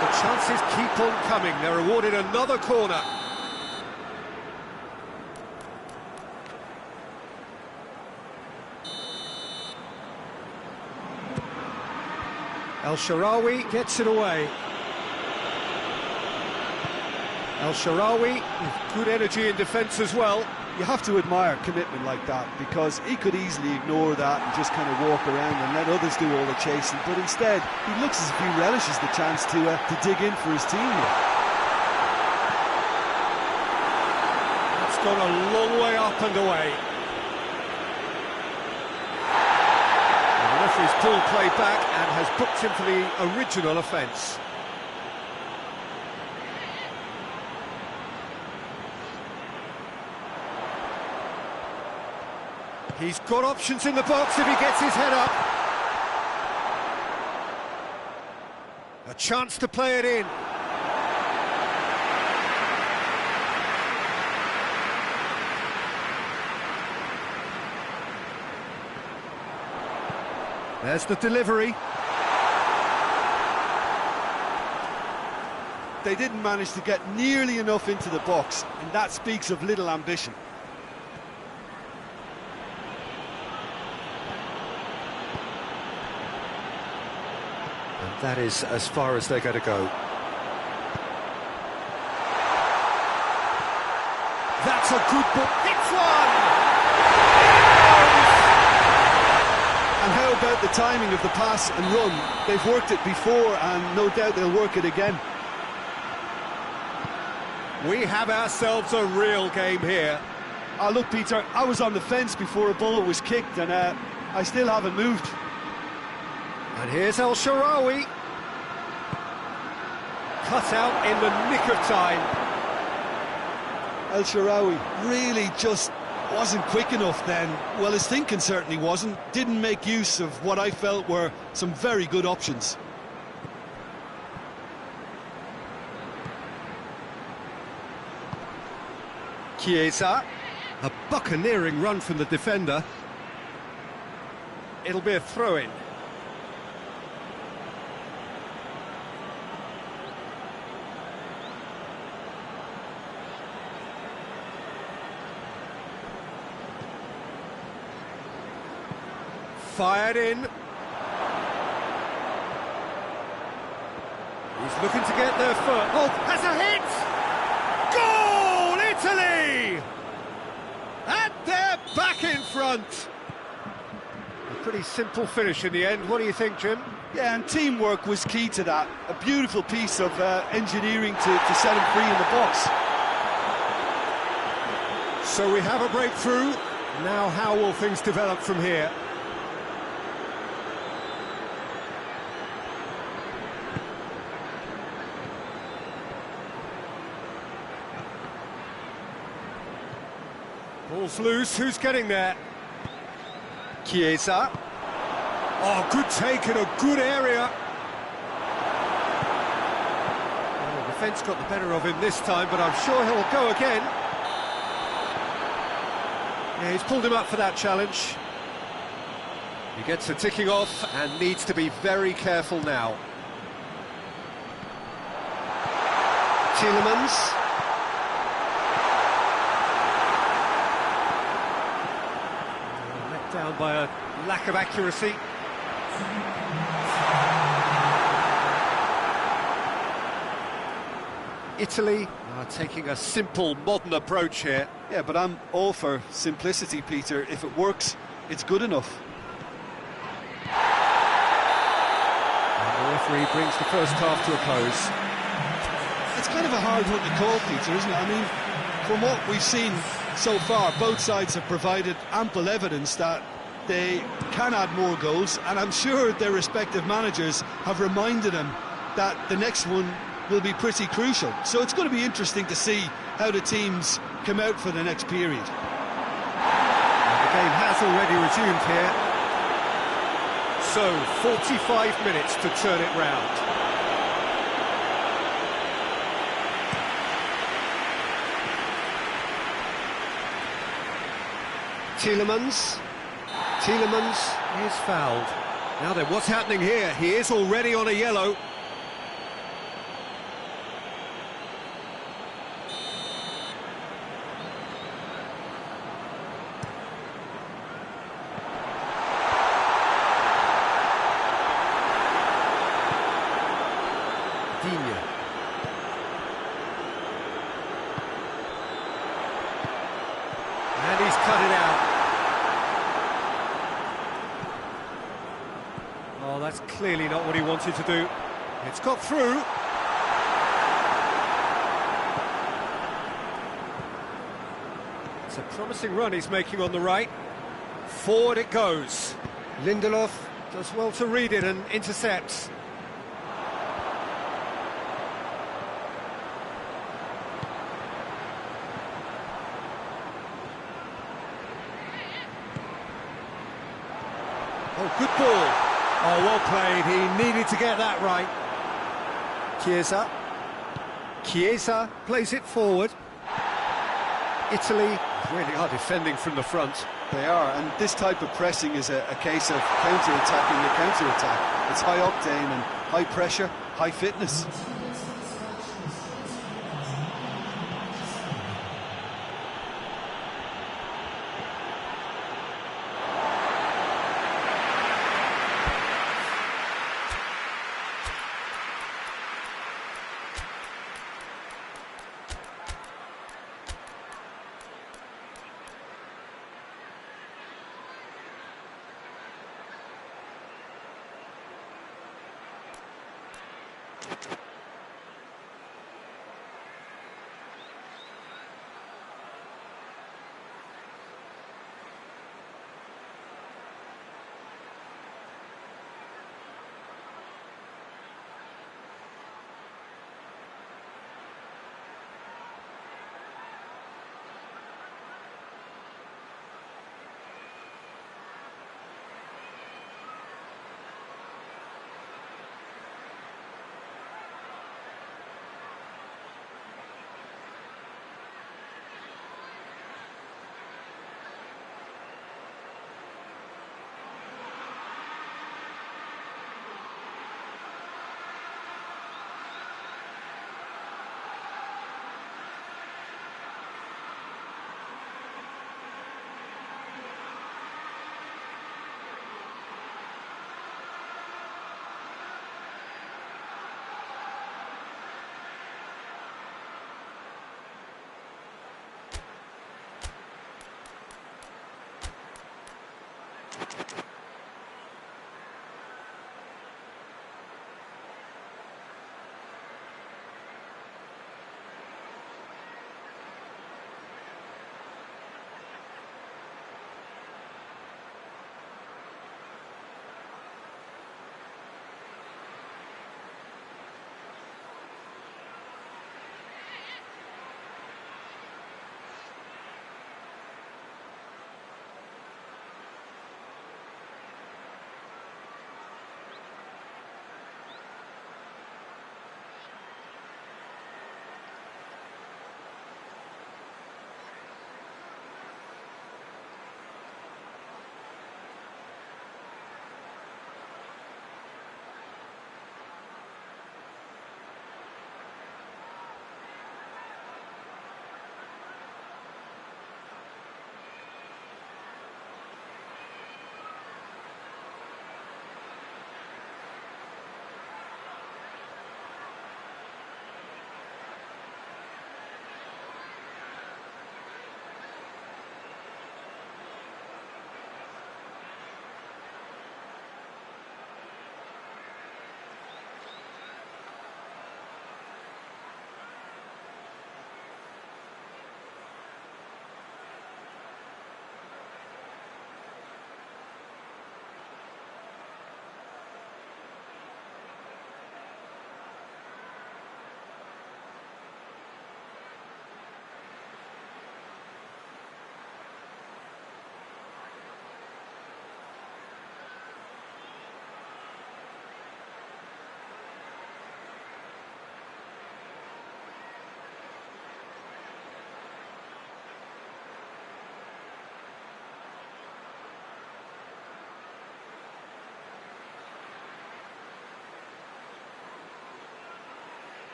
The chances keep on coming. They're awarded another corner. El Shaarawy gets it away. El Shaarawy with good energy in defence as well. You have to admire commitment like that, because he could easily ignore that and just kind of walk around and let others do all the chasing, but instead he looks as if he relishes the chance to dig in for his team here. It's gone a long way up and away. The referee's pulled play back and has booked him for the original offence. He's got options in the box if he gets his head up. A chance to play it in. There's the delivery. They didn't manage to get nearly enough into the box, and that speaks of little ambition. And that is as far as they're going to go. That's a good ball. It's one! And how about the timing of the pass and run? They've worked it before, and no doubt they'll work it again. We have ourselves a real game here. Oh, look, Peter, I was on the fence before a ball was kicked, and I still haven't moved. And here's El Shaarawy. Cut out in the nick of time. El Shaarawy really just wasn't quick enough then. Well, his thinking certainly wasn't. Didn't make use of what I felt were some very good options. Chiesa. A buccaneering run from the defender. It'll be a throw-in. Fired in. He's looking to get their foot. Oh, has a hit! Goal, Italy! And they're back in front. A pretty simple finish in the end. What do you think, Jim? Yeah, and teamwork was key to that. A beautiful piece of engineering to set him free in the box. So we have a breakthrough. Now how will things develop from here? Ball's loose, who's getting there? Chiesa. Oh, good take in a good area. Oh, the defence got the better of him this time, but I'm sure he'll go again. Yeah, he's pulled him up for that challenge. He gets a ticking off and needs to be very careful now. Tielemans. Down by a lack of accuracy. Italy are taking a simple, modern approach here. Yeah, but I'm all for simplicity, Peter. If it works, it's good enough. And the referee brings the first half to a close. It's kind of a hard one to call, Peter, isn't it? I mean, from what we've seen so far, both sides have provided ample evidence that they can add more goals, and I'm sure their respective managers have reminded them that the next one will be pretty crucial. So it's going to be interesting to see how the teams come out for the next period. And the game has already resumed here. So, 45 minutes to turn it round. Tielemans is fouled. Now then, what's happening here? He is already on a yellow. Dien. And he's cut it out. Oh, that's clearly not what he wanted to do. It's got through. It's a promising run he's making on the right. Forward it goes. Lindelof does well to read it and intercepts. Oh, good ball. Oh, well played. He needed to get that right. Chiesa plays it forward. Italy really are defending from the front. They are, and this type of pressing is a case of counter-attacking the counter-attack. It's high octane and high pressure, high fitness.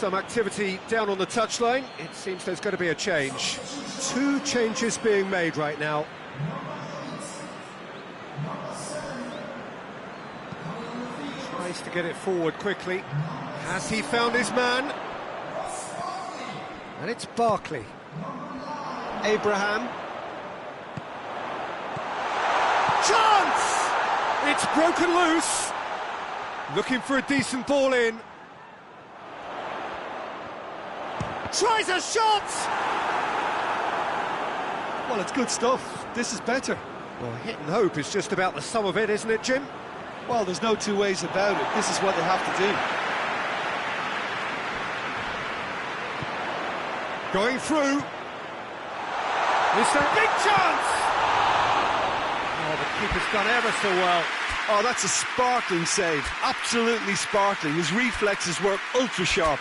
some activity down on the touchline. It seems there's going to be a change. Two changes being made right now. Tries to get it forward quickly. Has he found his man? And it's Barkley. Abraham. Chance! It's broken loose. Looking for a decent ball in. Tries a shot! Well, it's good stuff. This is better. Well, hit and hope is just about the sum of it, isn't it, Jim? Well, there's no two ways about it. This is what they have to do. Going through. It's a big chance! Oh, the keeper's done ever so well. Oh, that's a sparkling save. Absolutely sparkling. His reflexes work ultra sharp.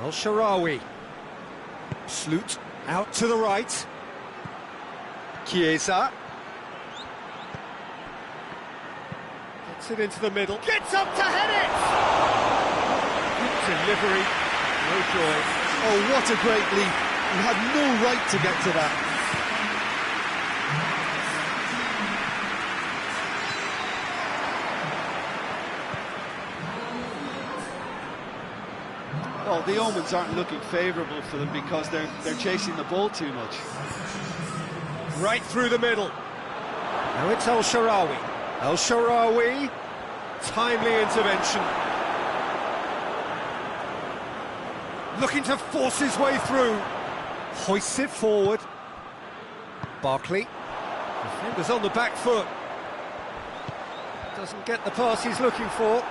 El-Shaarawy. Sloot out to the right. Chiesa. Gets it into the middle. Gets up to head it! Good delivery. No joy. Oh, what a great leap. He had no right to get to that. Well, the omens aren't looking favourable for them because they're chasing the ball too much. Right through the middle. Now it's El-Shaarawy. El-Shaarawy. Timely intervention. Looking to force his way through. Hoists it forward. Barkley. Defender's on the back foot. Doesn't get the pass he's looking for.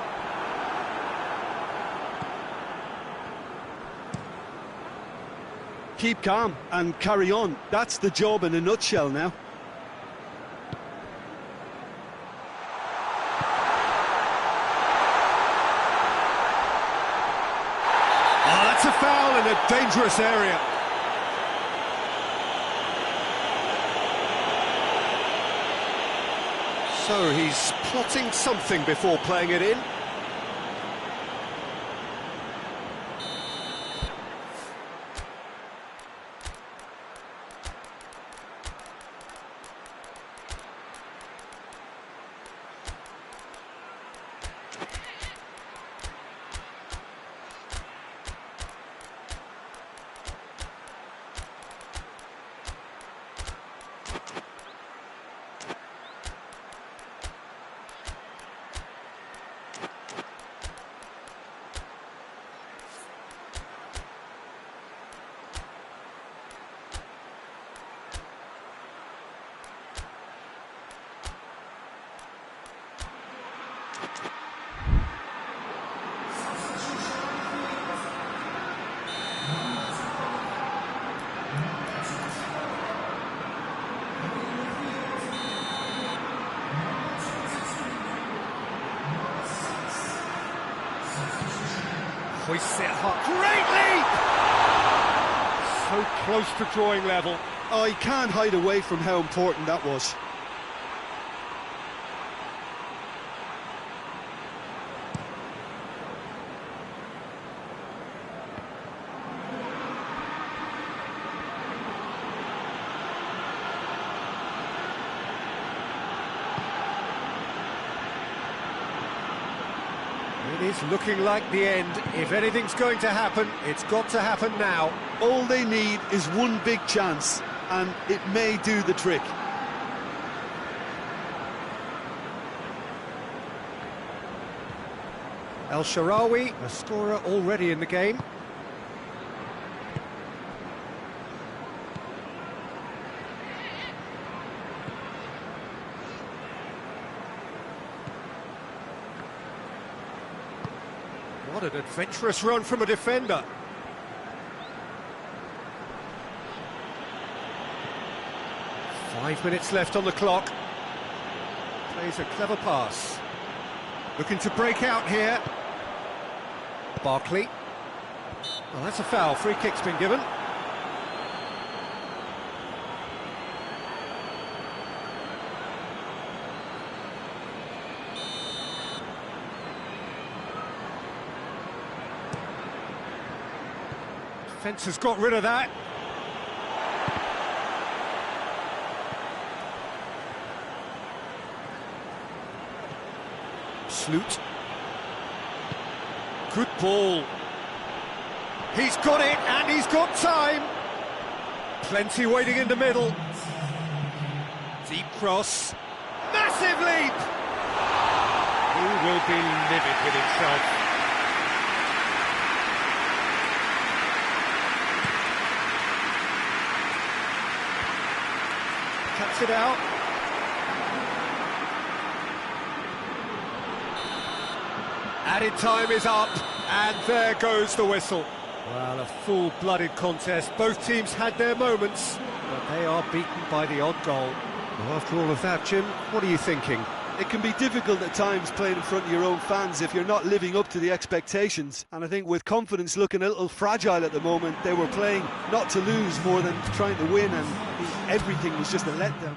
Keep calm and carry on. That's the job in a nutshell now. Oh, that's a foul in a dangerous area. So he's plotting something before playing it in. Hoists it hard. Great leap! So close to drawing level. Oh, he can't hide away from how important that was. It is looking like the end. If anything's going to happen, it's got to happen now. All they need is one big chance, and it may do the trick. El Shaarawy, a scorer already in the game. What an adventurous run from a defender. Five minutes left on the clock. Plays a clever pass. Looking to break out here. Barkley. Well, that's a foul. Free kick's been given. Defence has got rid of that. Sloot. Good ball. He's got it, and he's got time. Plenty waiting in the middle. Deep cross. Massive leap! He will be livid with himself. Cuts it out. Added time is up, and there goes the whistle. Well, a full-blooded contest. Both teams had their moments, but they are beaten by the odd goal. Well, after all of that, Jim, what are you thinking? It can be difficult at times playing in front of your own fans if you're not living up to the expectations. And I think with confidence looking a little fragile at the moment, they were playing not to lose more than trying to win, and everything was just a letdown.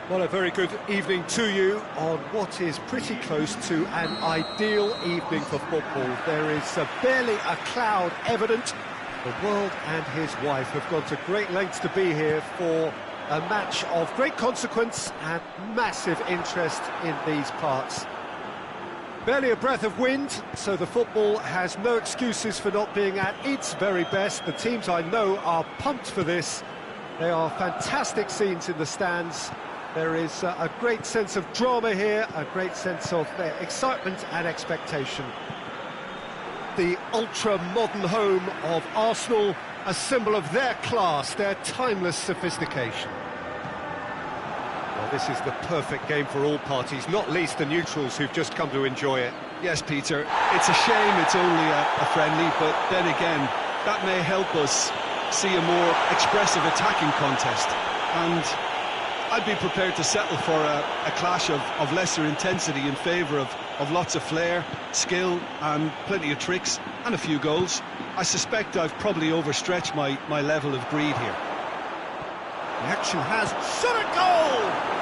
Well, a very good evening to you on what is pretty close to an ideal evening for football. There is barely a cloud evident. The world and his wife have gone to great lengths to be here for a match of great consequence and massive interest in these parts. Barely a breath of wind, so the football has no excuses for not being at its very best. The teams I know are pumped for this. They are fantastic scenes in the stands. There is a great sense of drama here, a great sense of excitement and expectation. The ultra-modern home of Arsenal, a symbol of their class, their timeless sophistication. Well, this is the perfect game for all parties, not least the neutrals who've just come to enjoy it. Yes, Peter, it's a shame it's only a friendly, but then again, that may help us see a more expressive attacking contest. And I'd be prepared to settle for a clash of lesser intensity in favour of lots of flair, skill and plenty of tricks and a few goals. I suspect I've probably overstretched my level of greed here. The action has shot a goal!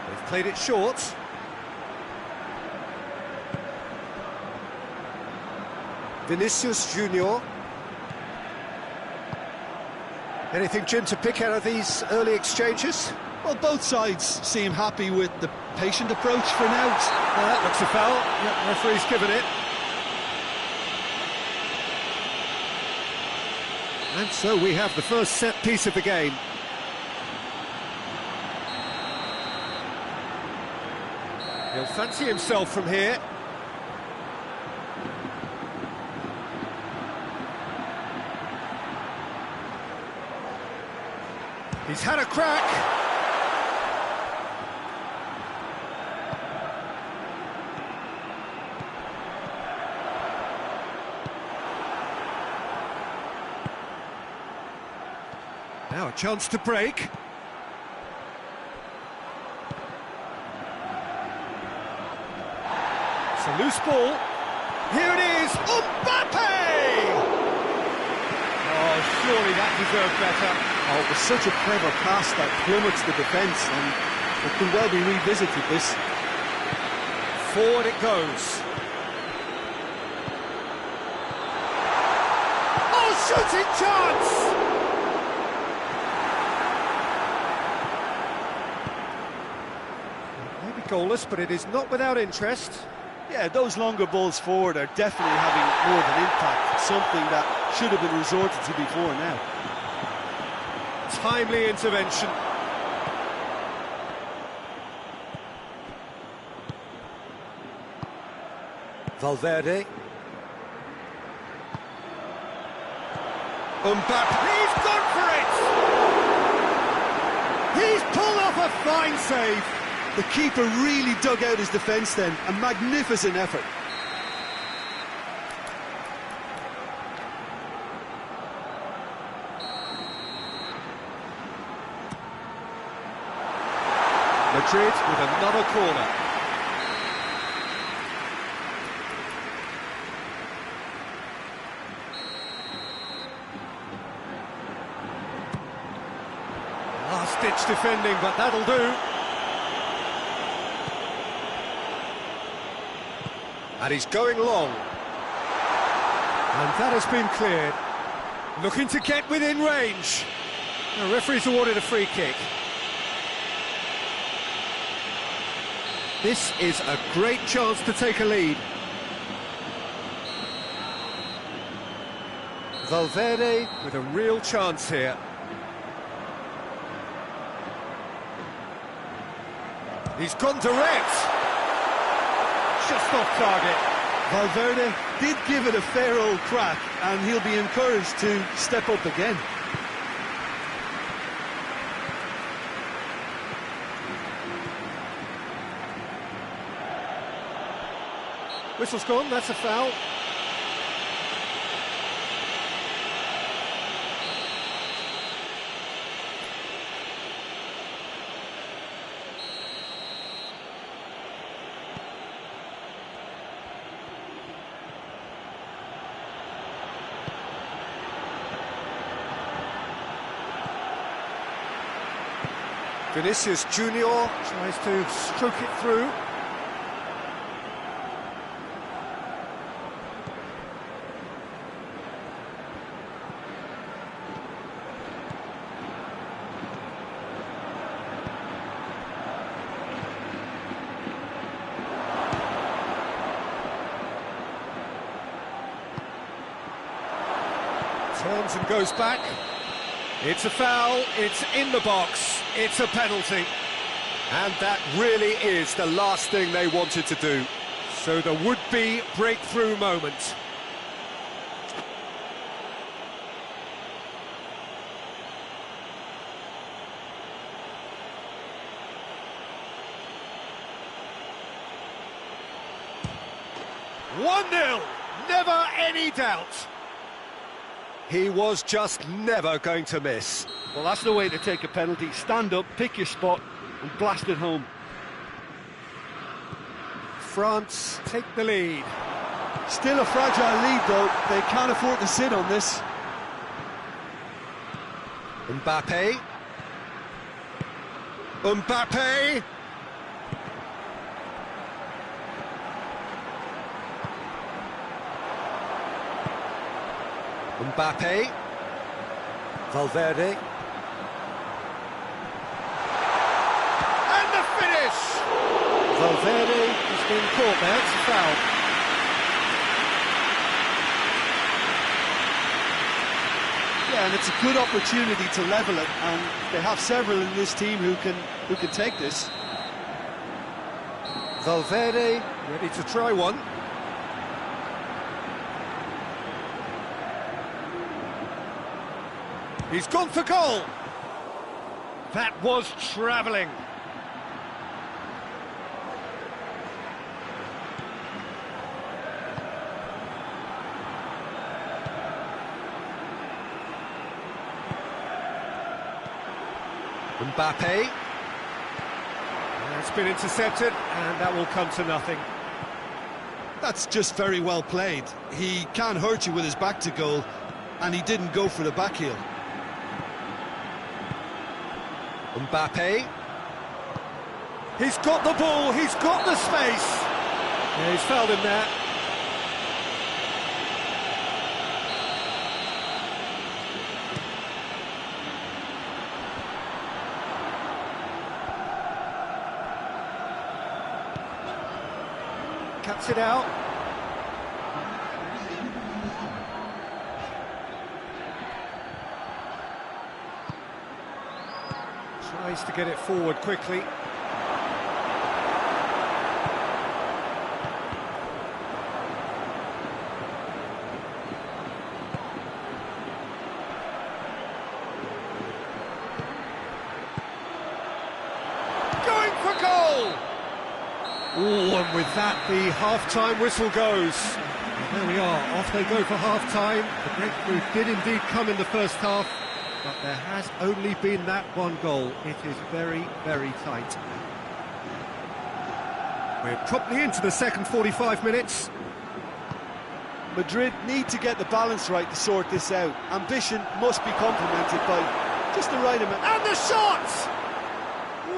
They've played it short. Vinicius Junior. Anything, Jim, to pick out of these early exchanges? Well, both sides seem happy with the patient approach for now. That looks a foul. Yep, referee's given it. And so we have the first set piece of the game. He'll fancy himself from here. He's had a crack. Now a chance to break. It's a loose ball. Here it is, Mbappe! Oh, surely that deserved better. Oh, it was such a clever pass that plummets the defence, and it can well be revisited, this. Forward it goes. Oh, shooting chance! Maybe goalless, but it is not without interest. Yeah, those longer balls forward are definitely having more of an impact, something that should have been resorted to before now. Timely intervention. Valverde. Mbappe, he's gone for it! He's pulled off a fine save. The keeper really dug out his defence then, a magnificent effort. Madrid with another corner. Last-ditch defending, but that'll do. And he's going long. And that has been cleared. Looking to get within range. The referee's awarded a free kick. This is a great chance to take a lead. Valverde with a real chance here. He's gone direct. Just off target. Valverde did give it a fair old crack, and he'll be encouraged to step up again. Whistle's gone, that's a foul. Vinicius Junior tries to stroke it through. Turns and goes back. It's a foul, it's in the box, it's a penalty. And that really is the last thing they wanted to do. So the would-be breakthrough moment. One 0, never any doubt. He was just never going to miss. Well, that's the way to take a penalty. Stand up, pick your spot, and blast it home. France take the lead. Still a fragile lead, though. They can't afford to sit on this. Mbappe. Mbappe. Mbappe, Valverde, and the finish! Valverde has been caught there, it's a foul. Yeah, and it's a good opportunity to level it, and they have several in this team who can take this. Valverde ready to try one. He's gone for goal. That was travelling. Mbappe. It's been intercepted, and that will come to nothing. That's just very well played. He can't hurt you with his back to goal, and he didn't go for the back heel. Mbappe. He's got the ball, he's got the space. Yeah, he's fouled him there. Cuts it out. Tries to get it forward quickly. Going for goal! Oh, and with that, the half-time whistle goes. And there we are, off they go for half-time. The breakthrough did indeed come in the first half, but there has only been that one goal. It is very, very tight. We're promptly into the second 45 minutes. Madrid need to get the balance right to sort this out. Ambition must be complemented by just the right amount. And the shot!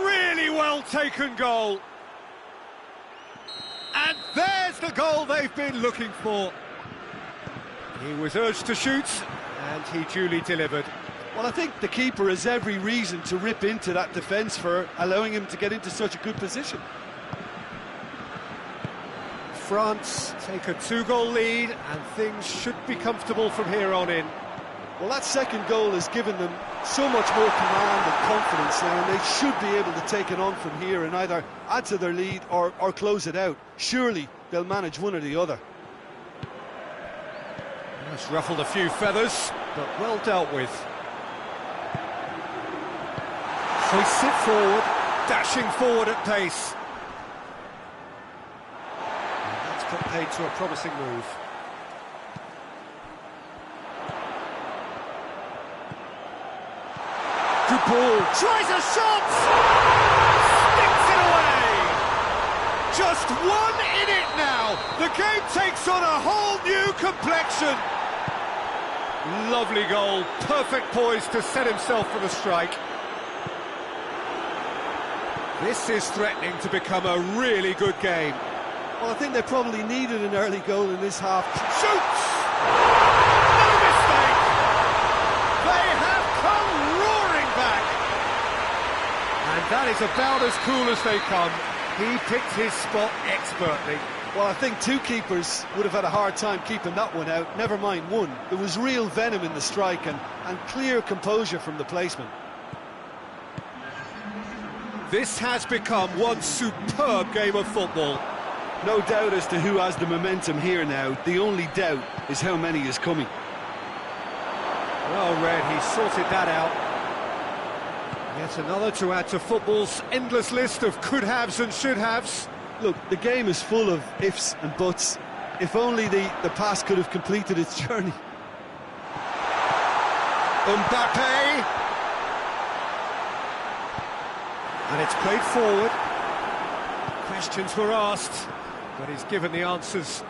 Really well taken goal. And there's the goal they've been looking for. He was urged to shoot, and he duly delivered. Well, I think the keeper has every reason to rip into that defence for allowing him to get into such a good position. France take a 2-goal lead, and things should be comfortable from here on in. Well, that second goal has given them so much more command and confidence now, and they should be able to take it on from here and either add to their lead or close it out. Surely they'll manage one or the other. It's ruffled a few feathers, but well dealt with. Hoists it forward, dashing forward at pace. And that's put paid to a promising move. Good ball, tries a shot! Sticks it away! Just one in it now! The game takes on a whole new complexion! Lovely goal, perfect poise to set himself for the strike. This is threatening to become a really good game. Well, I think they probably needed an early goal in this half. Shoots! No mistake! They have come roaring back! And that is about as cool as they come. He picked his spot expertly. Well, I think two keepers would have had a hard time keeping that one out, never mind one. There was real venom in the strike and clear composure from the placement. This has become one superb game of football. No doubt as to who has the momentum here now. The only doubt is how many is coming. Well read, he sorted that out. Yet another to add to football's endless list of could-haves and should-haves. Look, the game is full of ifs and buts. If only the pass could have completed its journey. Mbappe! And it's played forward. Questions were asked, but he's given the answers.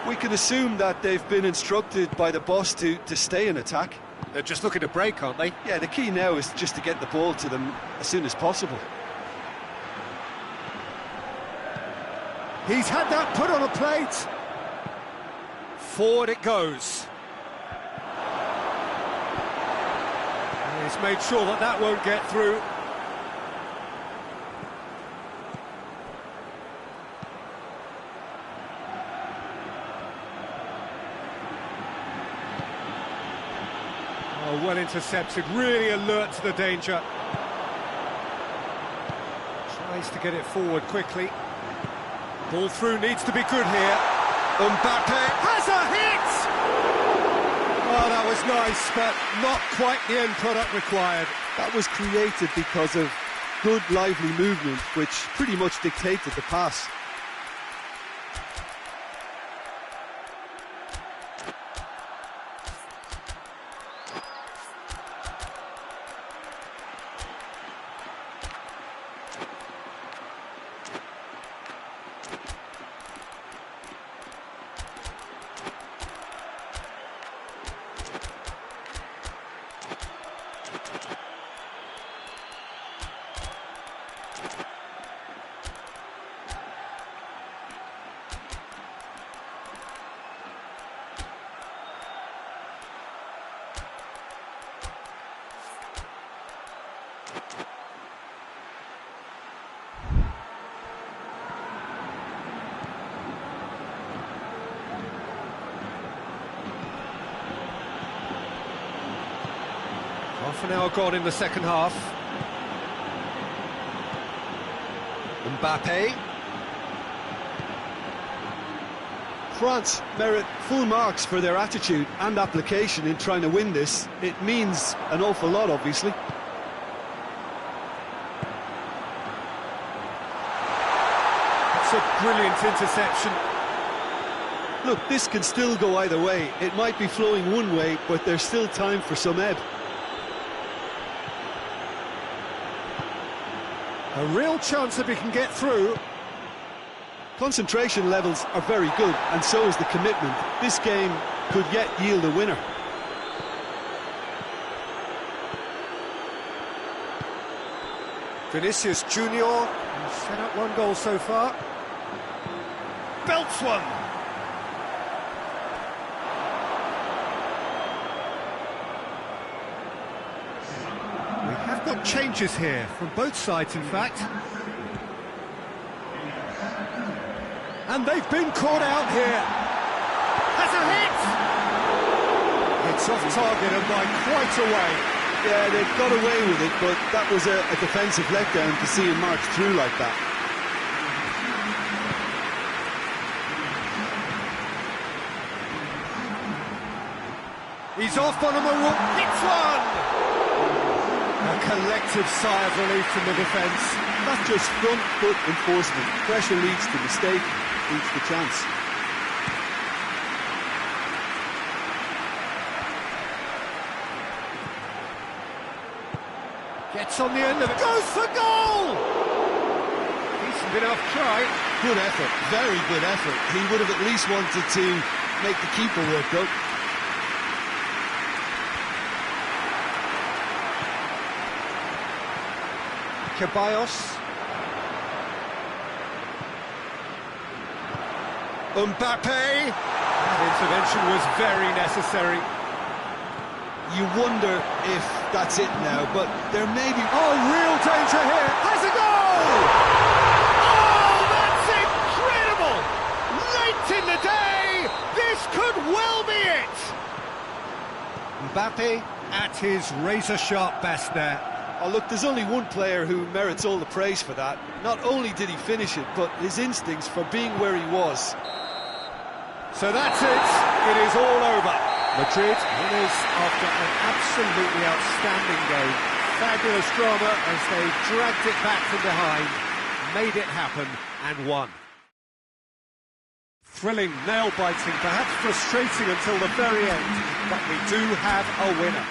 We can assume that they've been instructed by the boss to stay in attack. They're just looking to break, aren't they? Yeah, the key now is just to get the ball to them as soon as possible. He's had that put on a plate. Forward it goes. And he's made sure that that won't get through. Oh, well intercepted, really alert to the danger. Tries to get it forward quickly. Ball through needs to be good here. Mbappe has a hit! Oh, that was nice, but not quite the end product required. That was created because of good, lively movement, which pretty much dictated the pass. Half an hour gone in the second half. Mbappe. France merit full marks for their attitude and application in trying to win this. It means an awful lot, obviously. It's a brilliant interception. Look, this can still go either way. It might be flowing one way, but there's still time for some ebb. A real chance if he can get through. Concentration levels are very good, and so is the commitment. This game could yet yield a winner. Vinicius Junior has set up one goal so far. Belts one. We have got changes here from both sides, in fact. And they've been caught out here. Has a hit! It's off target and by quite a way. Yeah, they got away with it, but that was a defensive letdown to see him march through like that. He's off on a maroon. Hits one! A collective sigh of relief from the defence. Not just front foot enforcement. Pressure leads to mistake, leads to chance. Gets on the end of it. Goes for goal! Decent enough try. Good effort, very good effort. He would have at least wanted to make the keeper work, though. Ceballos. Mbappe. That intervention was very necessary. You wonder if that's it now, but there may be... Oh, real danger here. Has a goal! Oh, that's incredible! Late in the day, this could well be it! Mbappe at his razor-sharp best there. Oh, look, there's only one player who merits all the praise for that. Not only did he finish it, but his instincts for being where he was. So that's it. It is all over. Madrid winners after an absolutely outstanding game. Fabulous drama as they dragged it back from behind, made it happen and won. Thrilling, nail-biting, perhaps frustrating until the very end, but we do have a winner.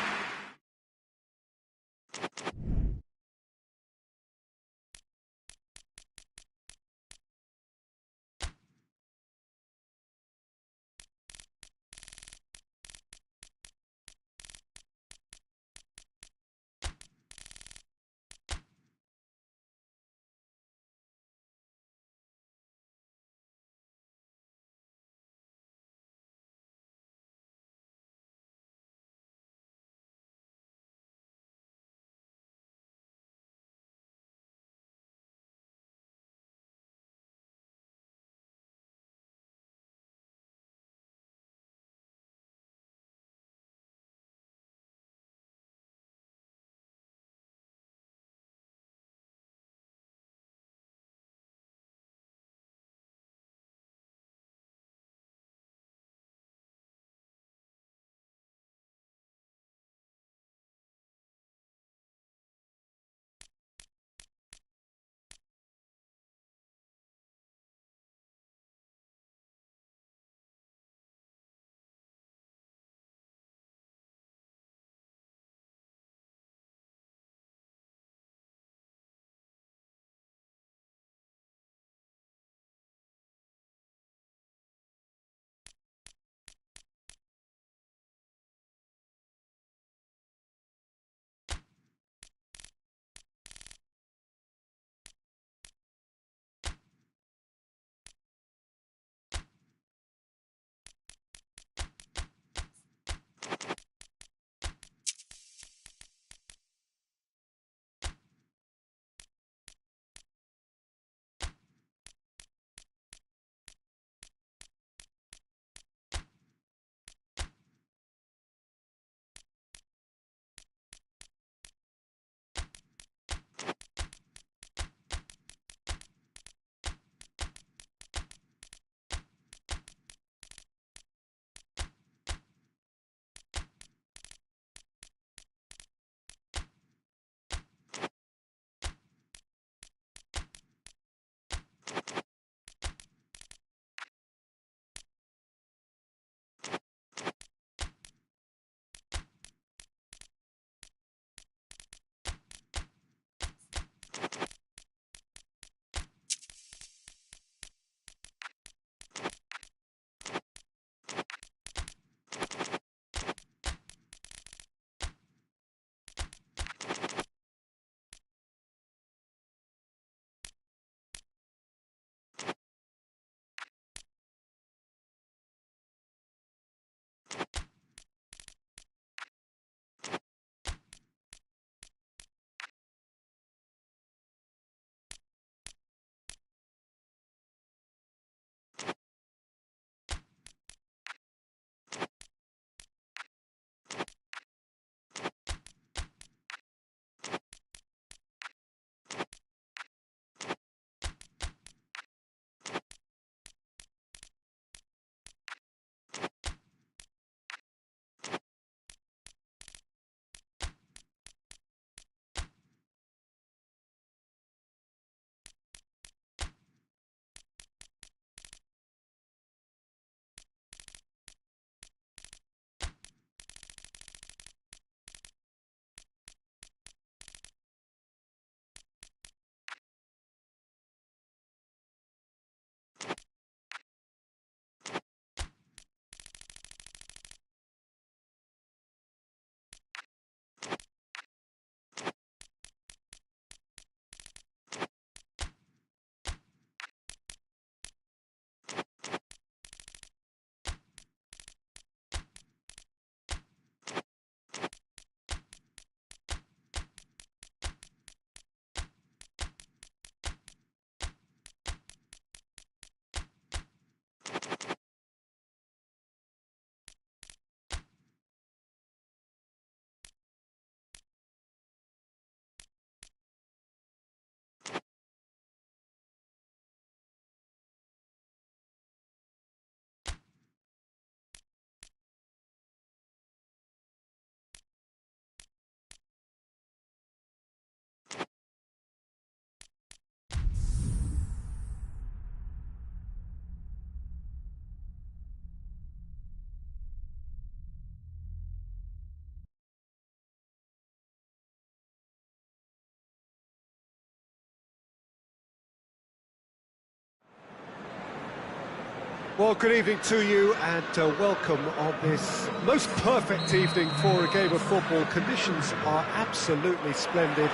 Well, good evening to you and welcome on this most perfect evening for a game of football. Conditions are absolutely splendid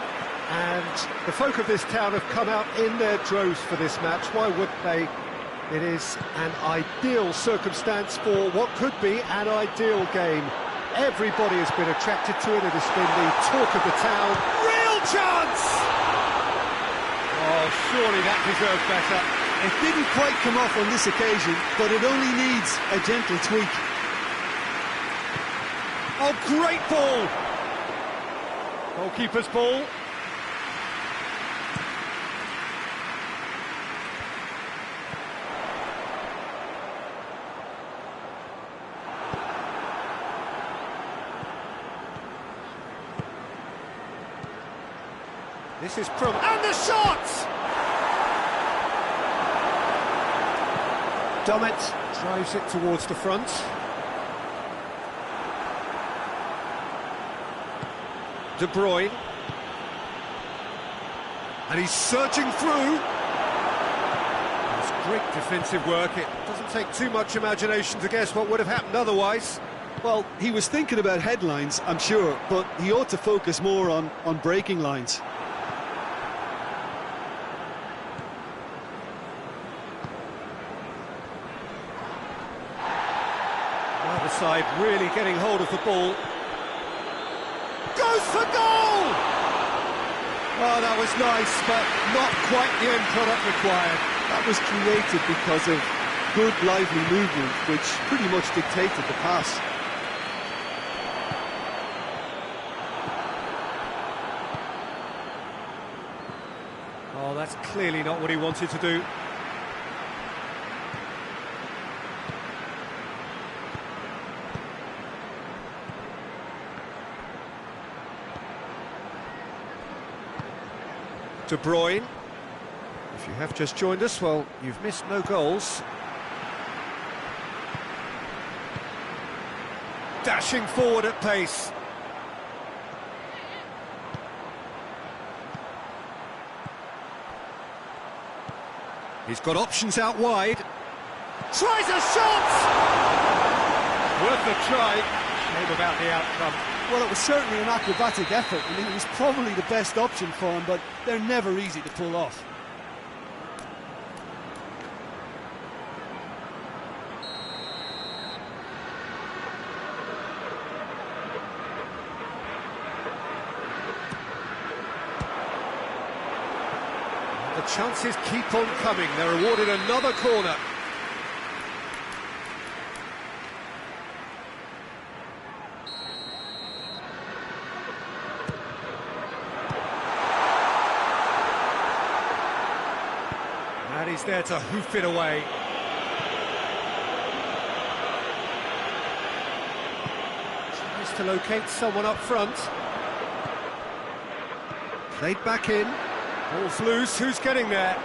and the folk of this town have come out in their droves for this match. Why wouldn't they? It is an ideal circumstance for what could be an ideal game. Everybody has been attracted to it. It has been the talk of the town. Real chance! Oh, surely that deserved better. It didn't quite come off on this occasion, but it only needs a gentle tweak. Oh, great ball! Goalkeeper's ball. This is from... And the shot! Doan drives it towards the front. De Bruyne. And he's surging through. It's great defensive work. It doesn't take too much imagination to guess what would have happened otherwise. Well, he was thinking about headlines, I'm sure, but he ought to focus more on breaking lines. Other side really getting hold of the ball. Goes for goal! Oh, that was nice, but not quite the end product required. That was created because of good, lively movement, which pretty much dictated the pass. Oh, that's clearly not what he wanted to do. De Bruyne. If you have just joined us, well, you've missed no goals. Dashing forward at pace. He's got options out wide. Tries a shot! Worth a try. Shame about the outcome. Well, it was certainly an acrobatic effort. I mean, it was probably the best option for him, but they're never easy to pull off. The chances keep on coming. They're awarded another corner. And he's there to hoof it away. Tries to locate someone up front. Played back in. Ball's loose. Who's getting there?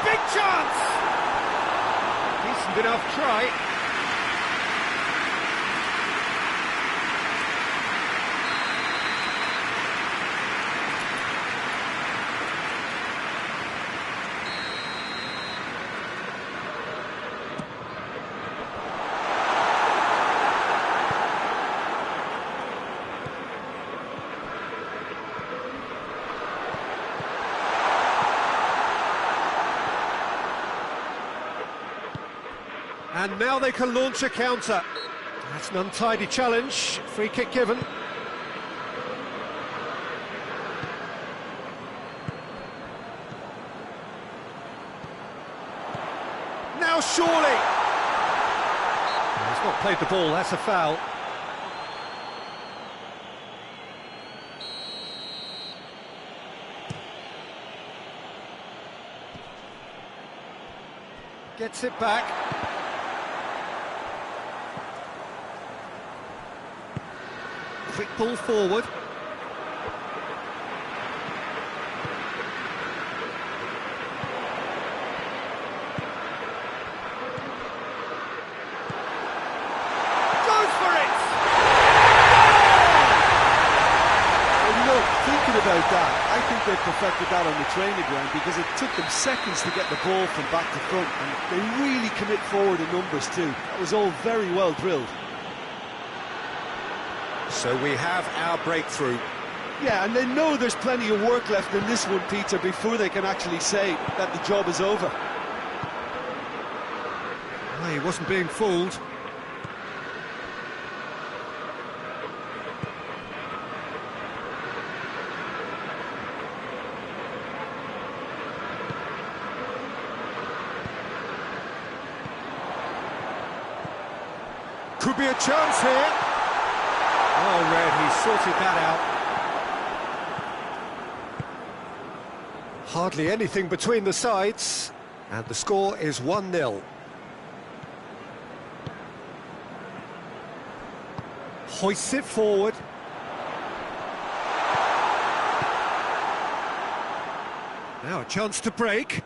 Big chance! Decent enough try. And now they can launch a counter. That's an untidy challenge. Free kick given. Now surely! He's not played the ball, that's a foul. Gets it back. Quick ball forward. Thinking about about that. I think they've perfected that on the training ground because it took them seconds to get the ball from back to front, and they really commit forward in numbers too. That was all very well drilled. So we have our breakthrough. Yeah, and they know there's plenty of work left in this one, Peter, before they can actually say that the job is over. Oh, he wasn't being fooled. Could be a chance here. Oh, Red, he sorted that out. Hardly anything between the sides, and the score is 1-0. Hoists it forward. Now a chance to break.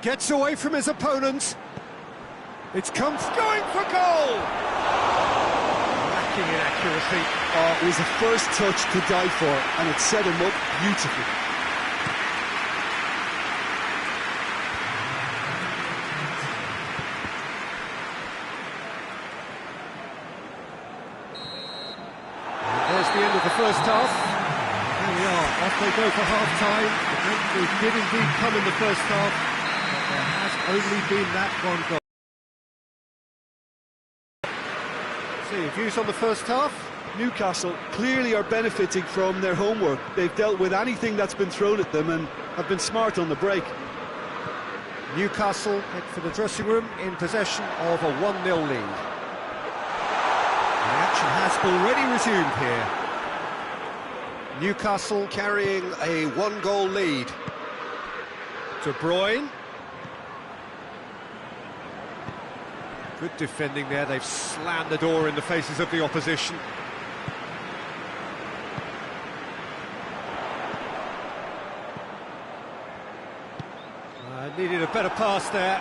Gets away from his opponents. It's come going for goal. Lacking in accuracy. It was a first touch to die for, and it set him up beautifully. And there's the end of the first half. Here we are, off they go for half-time. The breakthrough did indeed come in the first half. There has only been that one goal. See, views on the first half? Newcastle clearly are benefiting from their homework. They've dealt with anything that's been thrown at them and have been smart on the break. Newcastle head for the dressing room in possession of a 1-0 lead. The action has already resumed here. Newcastle carrying a 1-goal lead. De Bruyne. Good defending there, they've slammed the door in the faces of the opposition. Needed a better pass there.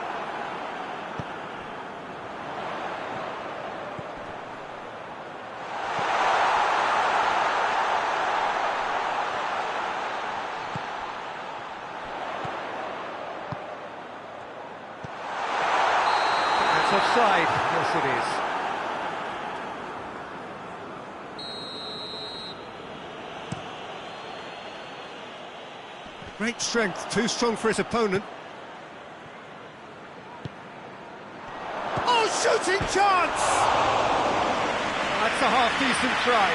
Offside, yes it is. Great strength, too strong for his opponent. Oh, shooting chance! That's a half-decent try.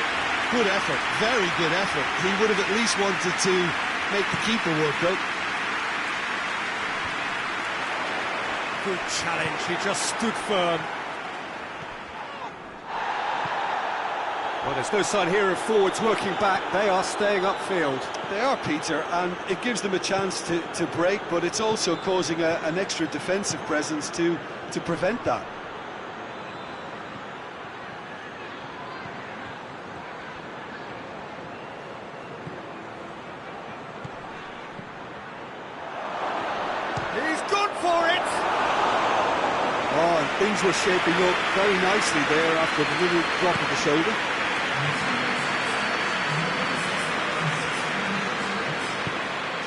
Good effort, very good effort. He would have at least wanted to make the keeper work though. Good challenge, he just stood firm. Well, there's no sign here of forwards working back, they are staying upfield. They are, Peter, and it gives them a chance to break, but it's also causing an extra defensive presence to prevent that. He's gone for it! Oh, and things were shaping up very nicely there after the little drop of the shoulder.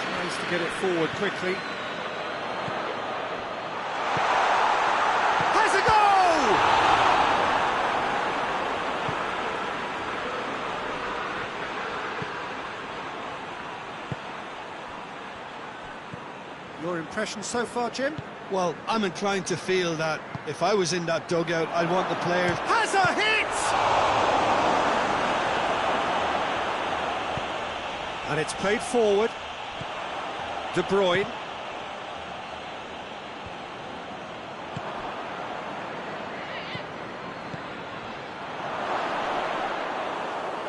Tries to get it forward quickly. Has a goal! Your impression so far, Jim? Well, I'm inclined to feel that if I was in that dugout, I'd want the players... Has a hit! And it's played forward. De Bruyne.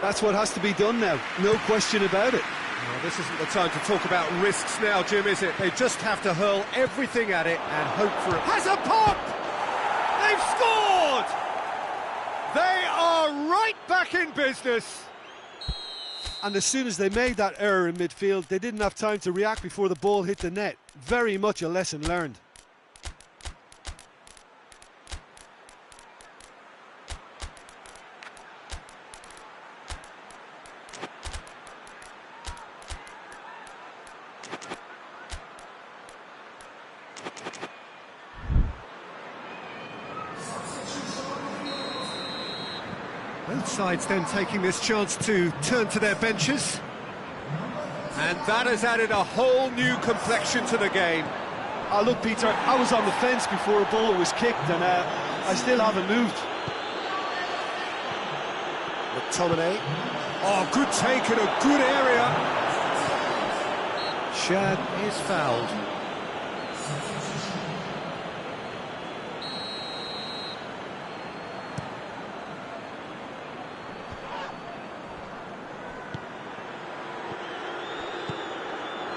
That's what has to be done now, no question about it. Well, this isn't the time to talk about risks now, Jim, is it? They just have to hurl everything at it and hope for it. Has a pop! They've scored! They are right back in business. And as soon as they made that error in midfield, they didn't have time to react before the ball hit the net. Very much a lesson learned. Both sides then taking this chance to turn to their benches. And that has added a whole new complexion to the game. Oh, look, Peter, I was on the fence before a ball was kicked, and I still haven't moved. McTominay. Oh, good take in a good area. Shad is fouled.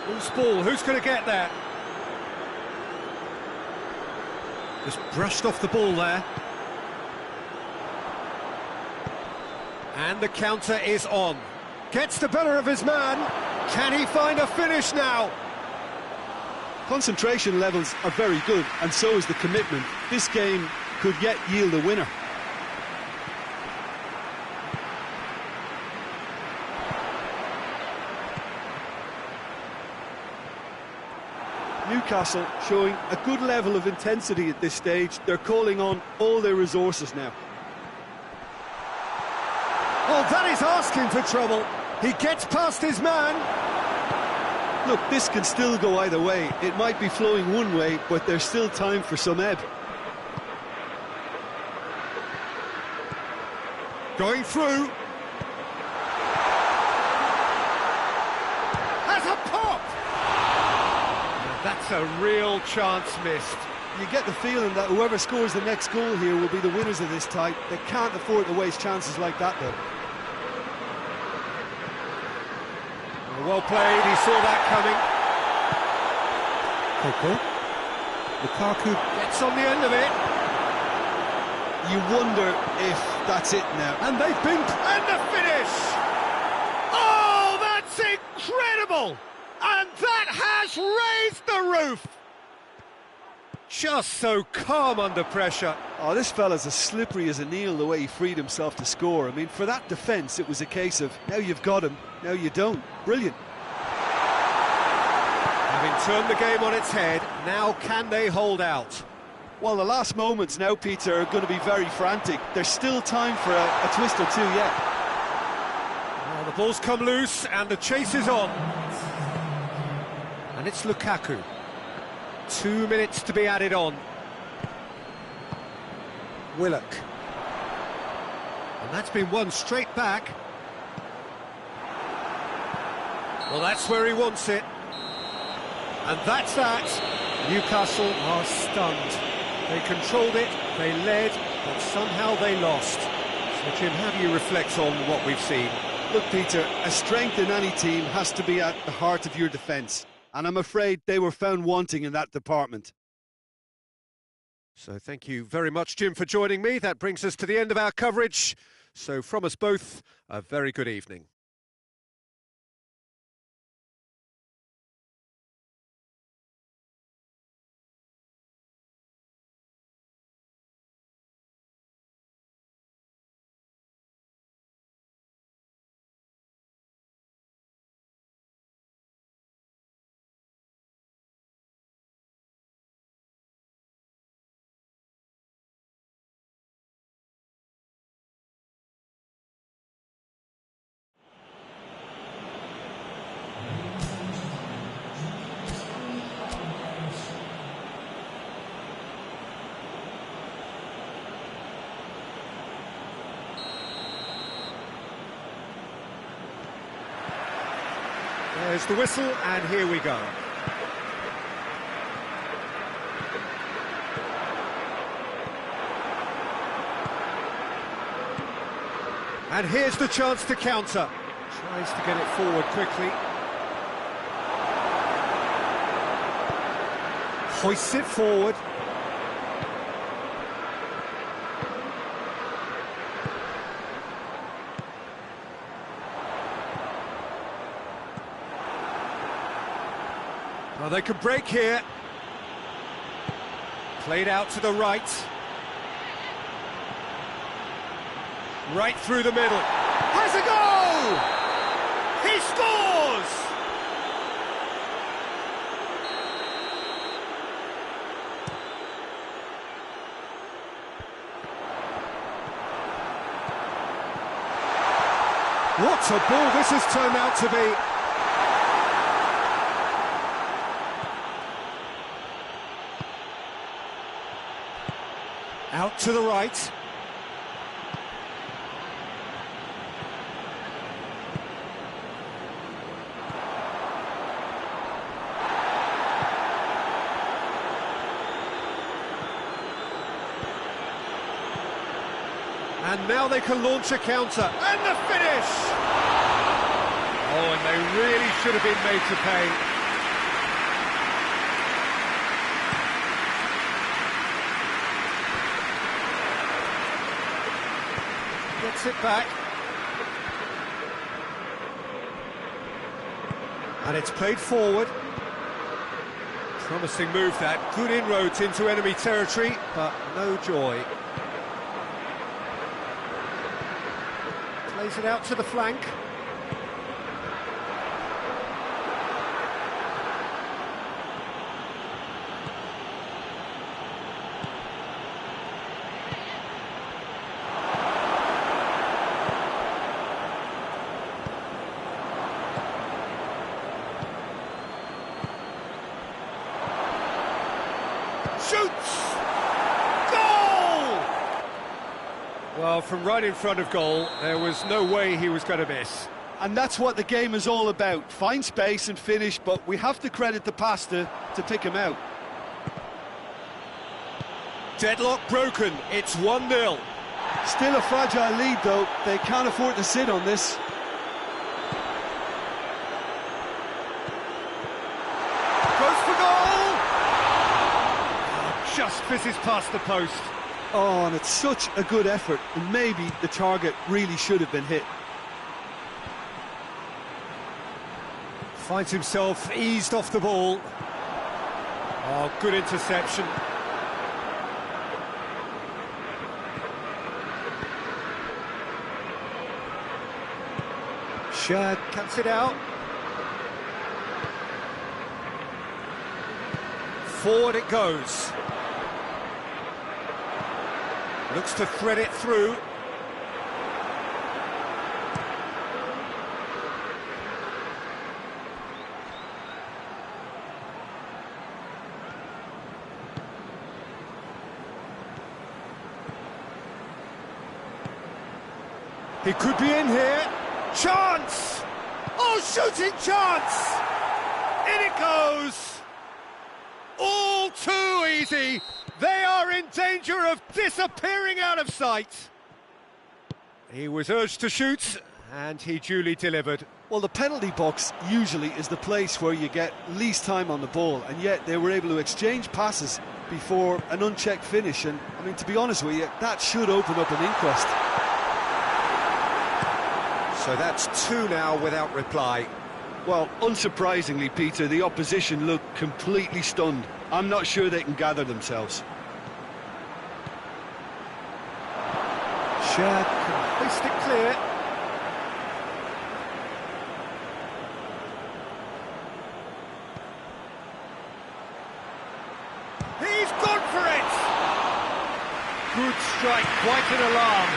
Loose ball, who's going to get that? Just brushed off the ball there. And the counter is on. Gets the better of his man. Can he find a finish now? Concentration levels are very good, and so is the commitment. This game could yet yield a winner. Newcastle showing a good level of intensity at this stage. They're calling on all their resources now. Oh, that is asking for trouble. He gets past his man. Look, this can still go either way. It might be flowing one way, but there's still time for some ebb. Going through. Has a pop! That's a real chance missed. You get the feeling that whoever scores the next goal here will be the winners of this tie. They can't afford to waste chances like that, though. Well played, he saw that coming. Lukaku gets on the end of it. You wonder if that's it now. And they've been... And the finish! Oh, that's incredible! And that has raised the roof! Just so calm under pressure. Oh, this fella's as slippery as an eel the way he freed himself to score. I mean, for that defence, it was a case of, now you've got him, now you don't. Brilliant. Having turned the game on its head, now can they hold out? Well, the last moments now, Peter, are going to be very frantic. There's still time for a twist or two yet. Well, the ball's come loose and the chase is on. And it's Lukaku. 2 minutes to be added on. Willock. And that's been won straight back. Well, that's where he wants it. And that's that. Newcastle are stunned. They controlled it, they led, but somehow they lost. So, Jim, how do you reflect on what we've seen? Look, Peter, a strength in any team has to be at the heart of your defence. And I'm afraid they were found wanting in that department. So thank you very much, Jim, for joining me. That brings us to the end of our coverage. So from us both, a very good evening. There's the whistle, and here we go. And here's the chance to counter. Tries to get it forward quickly. Hoists it forward. Well, they could break here. Played out to the right. Right through the middle. Has a goal! He scores! What a ball this has turned out to be. Out to the right. And now they can launch a counter. And the finish! Oh, and they really should have been made to pay. Gets it back. And it's played forward. Promising move that. Good inroads into enemy territory, but no joy. Plays it out to the flank. Shoots! Goal! Well, from right in front of goal, there was no way he was going to miss. And that's what the game is all about. Find space and finish, but we have to credit the passer to pick him out. Deadlock broken, it's 1-0. Still a fragile lead, though. They can't afford to sit on this. Goes for goal! Just fizzes past the post. Oh, and it's such a good effort, and maybe the target really should have been hit. Finds himself eased off the ball. Oh, good interception. Shad cuts it out. Forward it goes. Looks to thread it through. He could be in here. Chance! Oh, shooting chance! In it goes! All too easy. They are in danger of disappearing out of sight. He was urged to shoot, and he duly delivered. Well, the penalty box usually is the place where you get least time on the ball, and yet they were able to exchange passes before an unchecked finish. And, I mean, to be honest with you, that should open up an inquest. So that's 2 now without reply. Well, unsurprisingly, Peter, the opposition look completely stunned. I'm not sure they can gather themselves. Shad can hoist it clear. He's gone for it! Good strike, quite an alarm.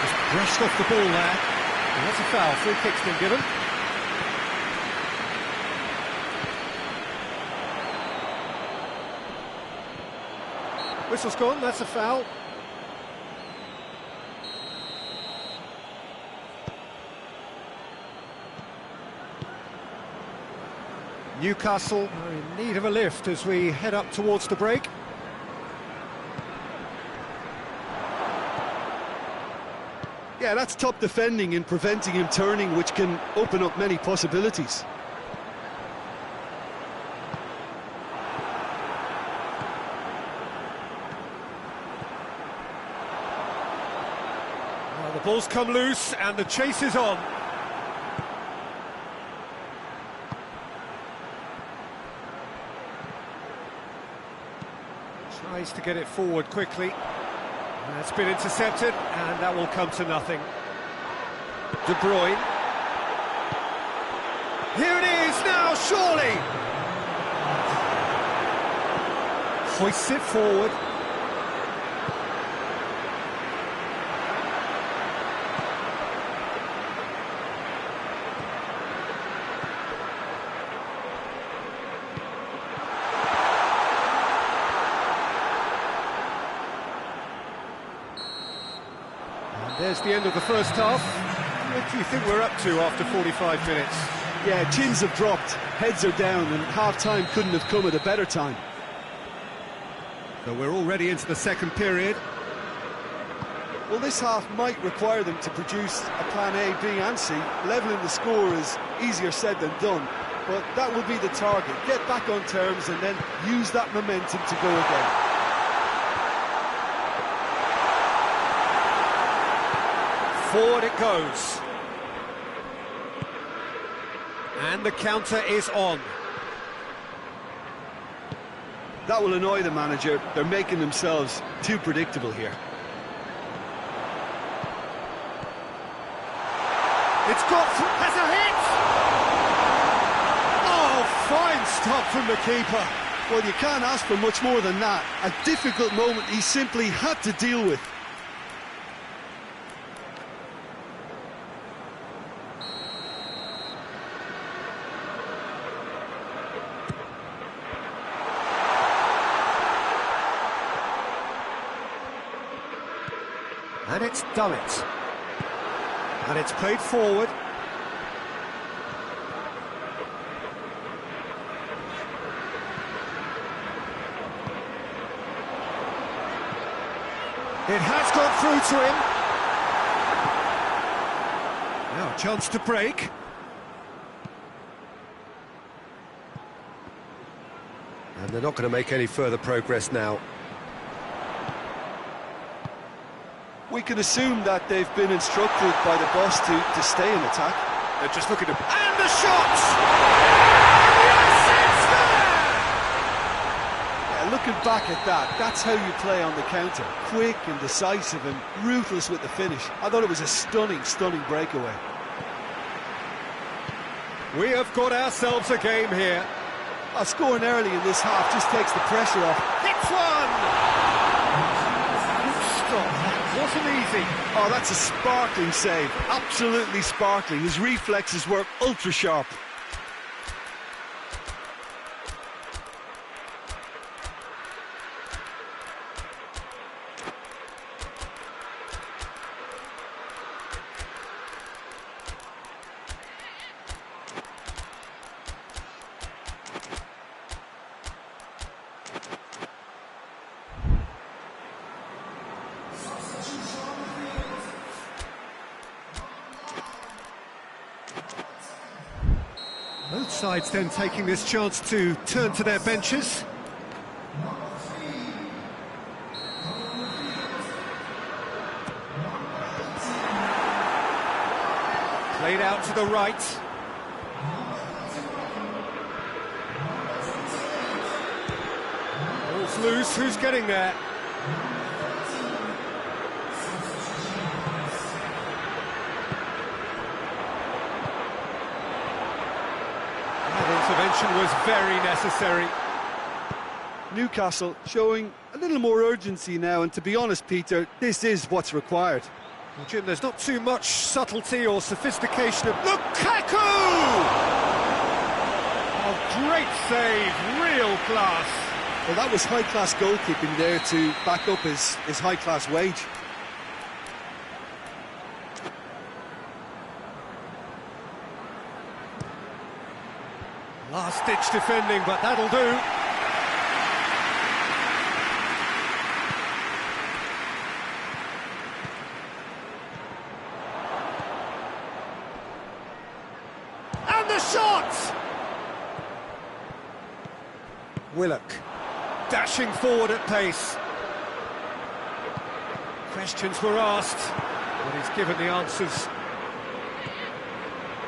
Just brushed off the ball there. And that's a foul, free kick's been given. Whistle's gone, that's a foul. Newcastle are in need of a lift as we head up towards the break. Yeah, that's top defending and preventing him turning, which can open up many possibilities. Well, the ball's come loose and the chase is on. Tries to get it forward quickly. That's been intercepted, and that will come to nothing. De Bruyne. Here it is now, surely! Hoists it forward. There's the end of the first half. What do you think we're up to after 45 minutes? Yeah, chins have dropped, heads are down, and half-time couldn't have come at a better time. So we're already into the second period. Well, this half might require them to produce a plan A, B and C. Levelling the score is easier said than done, but that will be the target. Get back on terms and then use that momentum to go again. Forward it goes. And the counter is on. That will annoy the manager. They're making themselves too predictable here. It's got... has a hit! Oh, fine stop from the keeper. Well, you can't ask for much more than that. A difficult moment he simply had to deal with. And it's done it. And it's played forward. It has got through to him. Now a chance to break. And they're not going to make any further progress now. We can assume that they've been instructed by the boss to stay in attack. They're just looking to... And the shots! And the assist there! Yeah, looking back at that, that's how you play on the counter. Quick and decisive and ruthless with the finish. I thought it was a stunning, stunning breakaway. We have got ourselves a game here. Scoring early in this half just takes the pressure off. Hits one! Good stop. Wasn't easy. Oh, that's a sparkling save. Absolutely sparkling. His reflexes were ultra sharp. Both sides then taking this chance to turn to their benches. Played out to the right. Ball's loose, who's getting there? Intervention was very necessary. Newcastle showing a little more urgency now, and to be honest, Peter, this is what's required. Well, Jim, there's not too much subtlety or sophistication of... Lukaku! Oh, great save, real class. Well, that was high-class goalkeeping there to back up his high-class wage. Last-ditch defending, but that'll do. And the shot! Willock, dashing forward at pace. Questions were asked, but he's given the answers.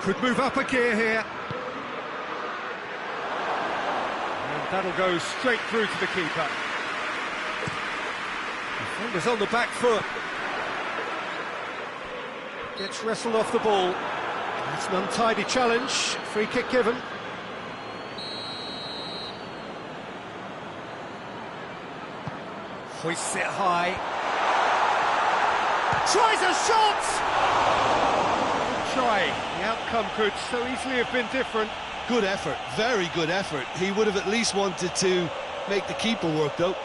Could move up a gear here. That'll go straight through to the keeper. Defender's on the back foot. Gets wrestled off the ball. It's an untidy challenge. Free kick given. Hoists it high. Tries a shot! Good try. The outcome could so easily have been different. Good effort, very good effort. He would have at least wanted to make the keeper work, though.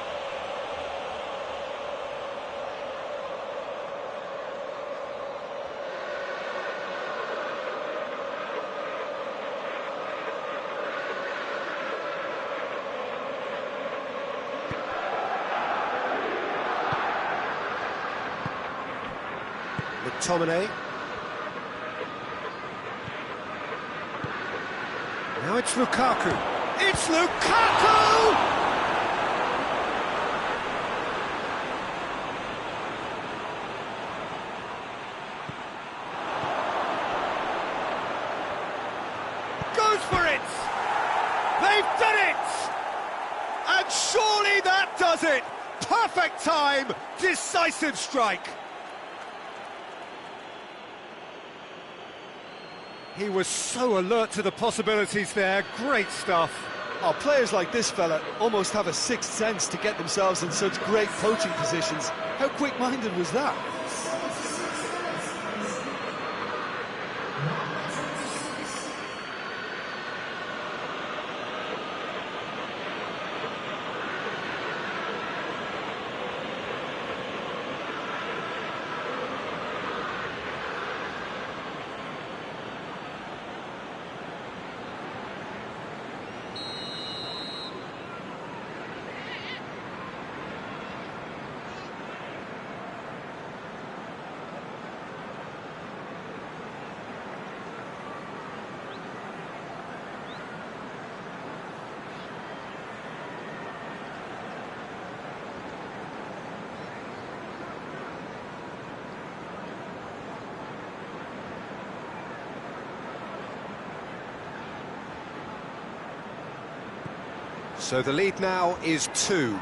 McTominay. Now it's Lukaku. It's Lukaku! Goes for it! They've done it! And surely that does it! Perfect time, decisive strike. He was so alert to the possibilities there, great stuff. Oh, players like this fella almost have a sixth sense to get themselves in such great poaching positions. How quick-minded was that? So the lead now is 2.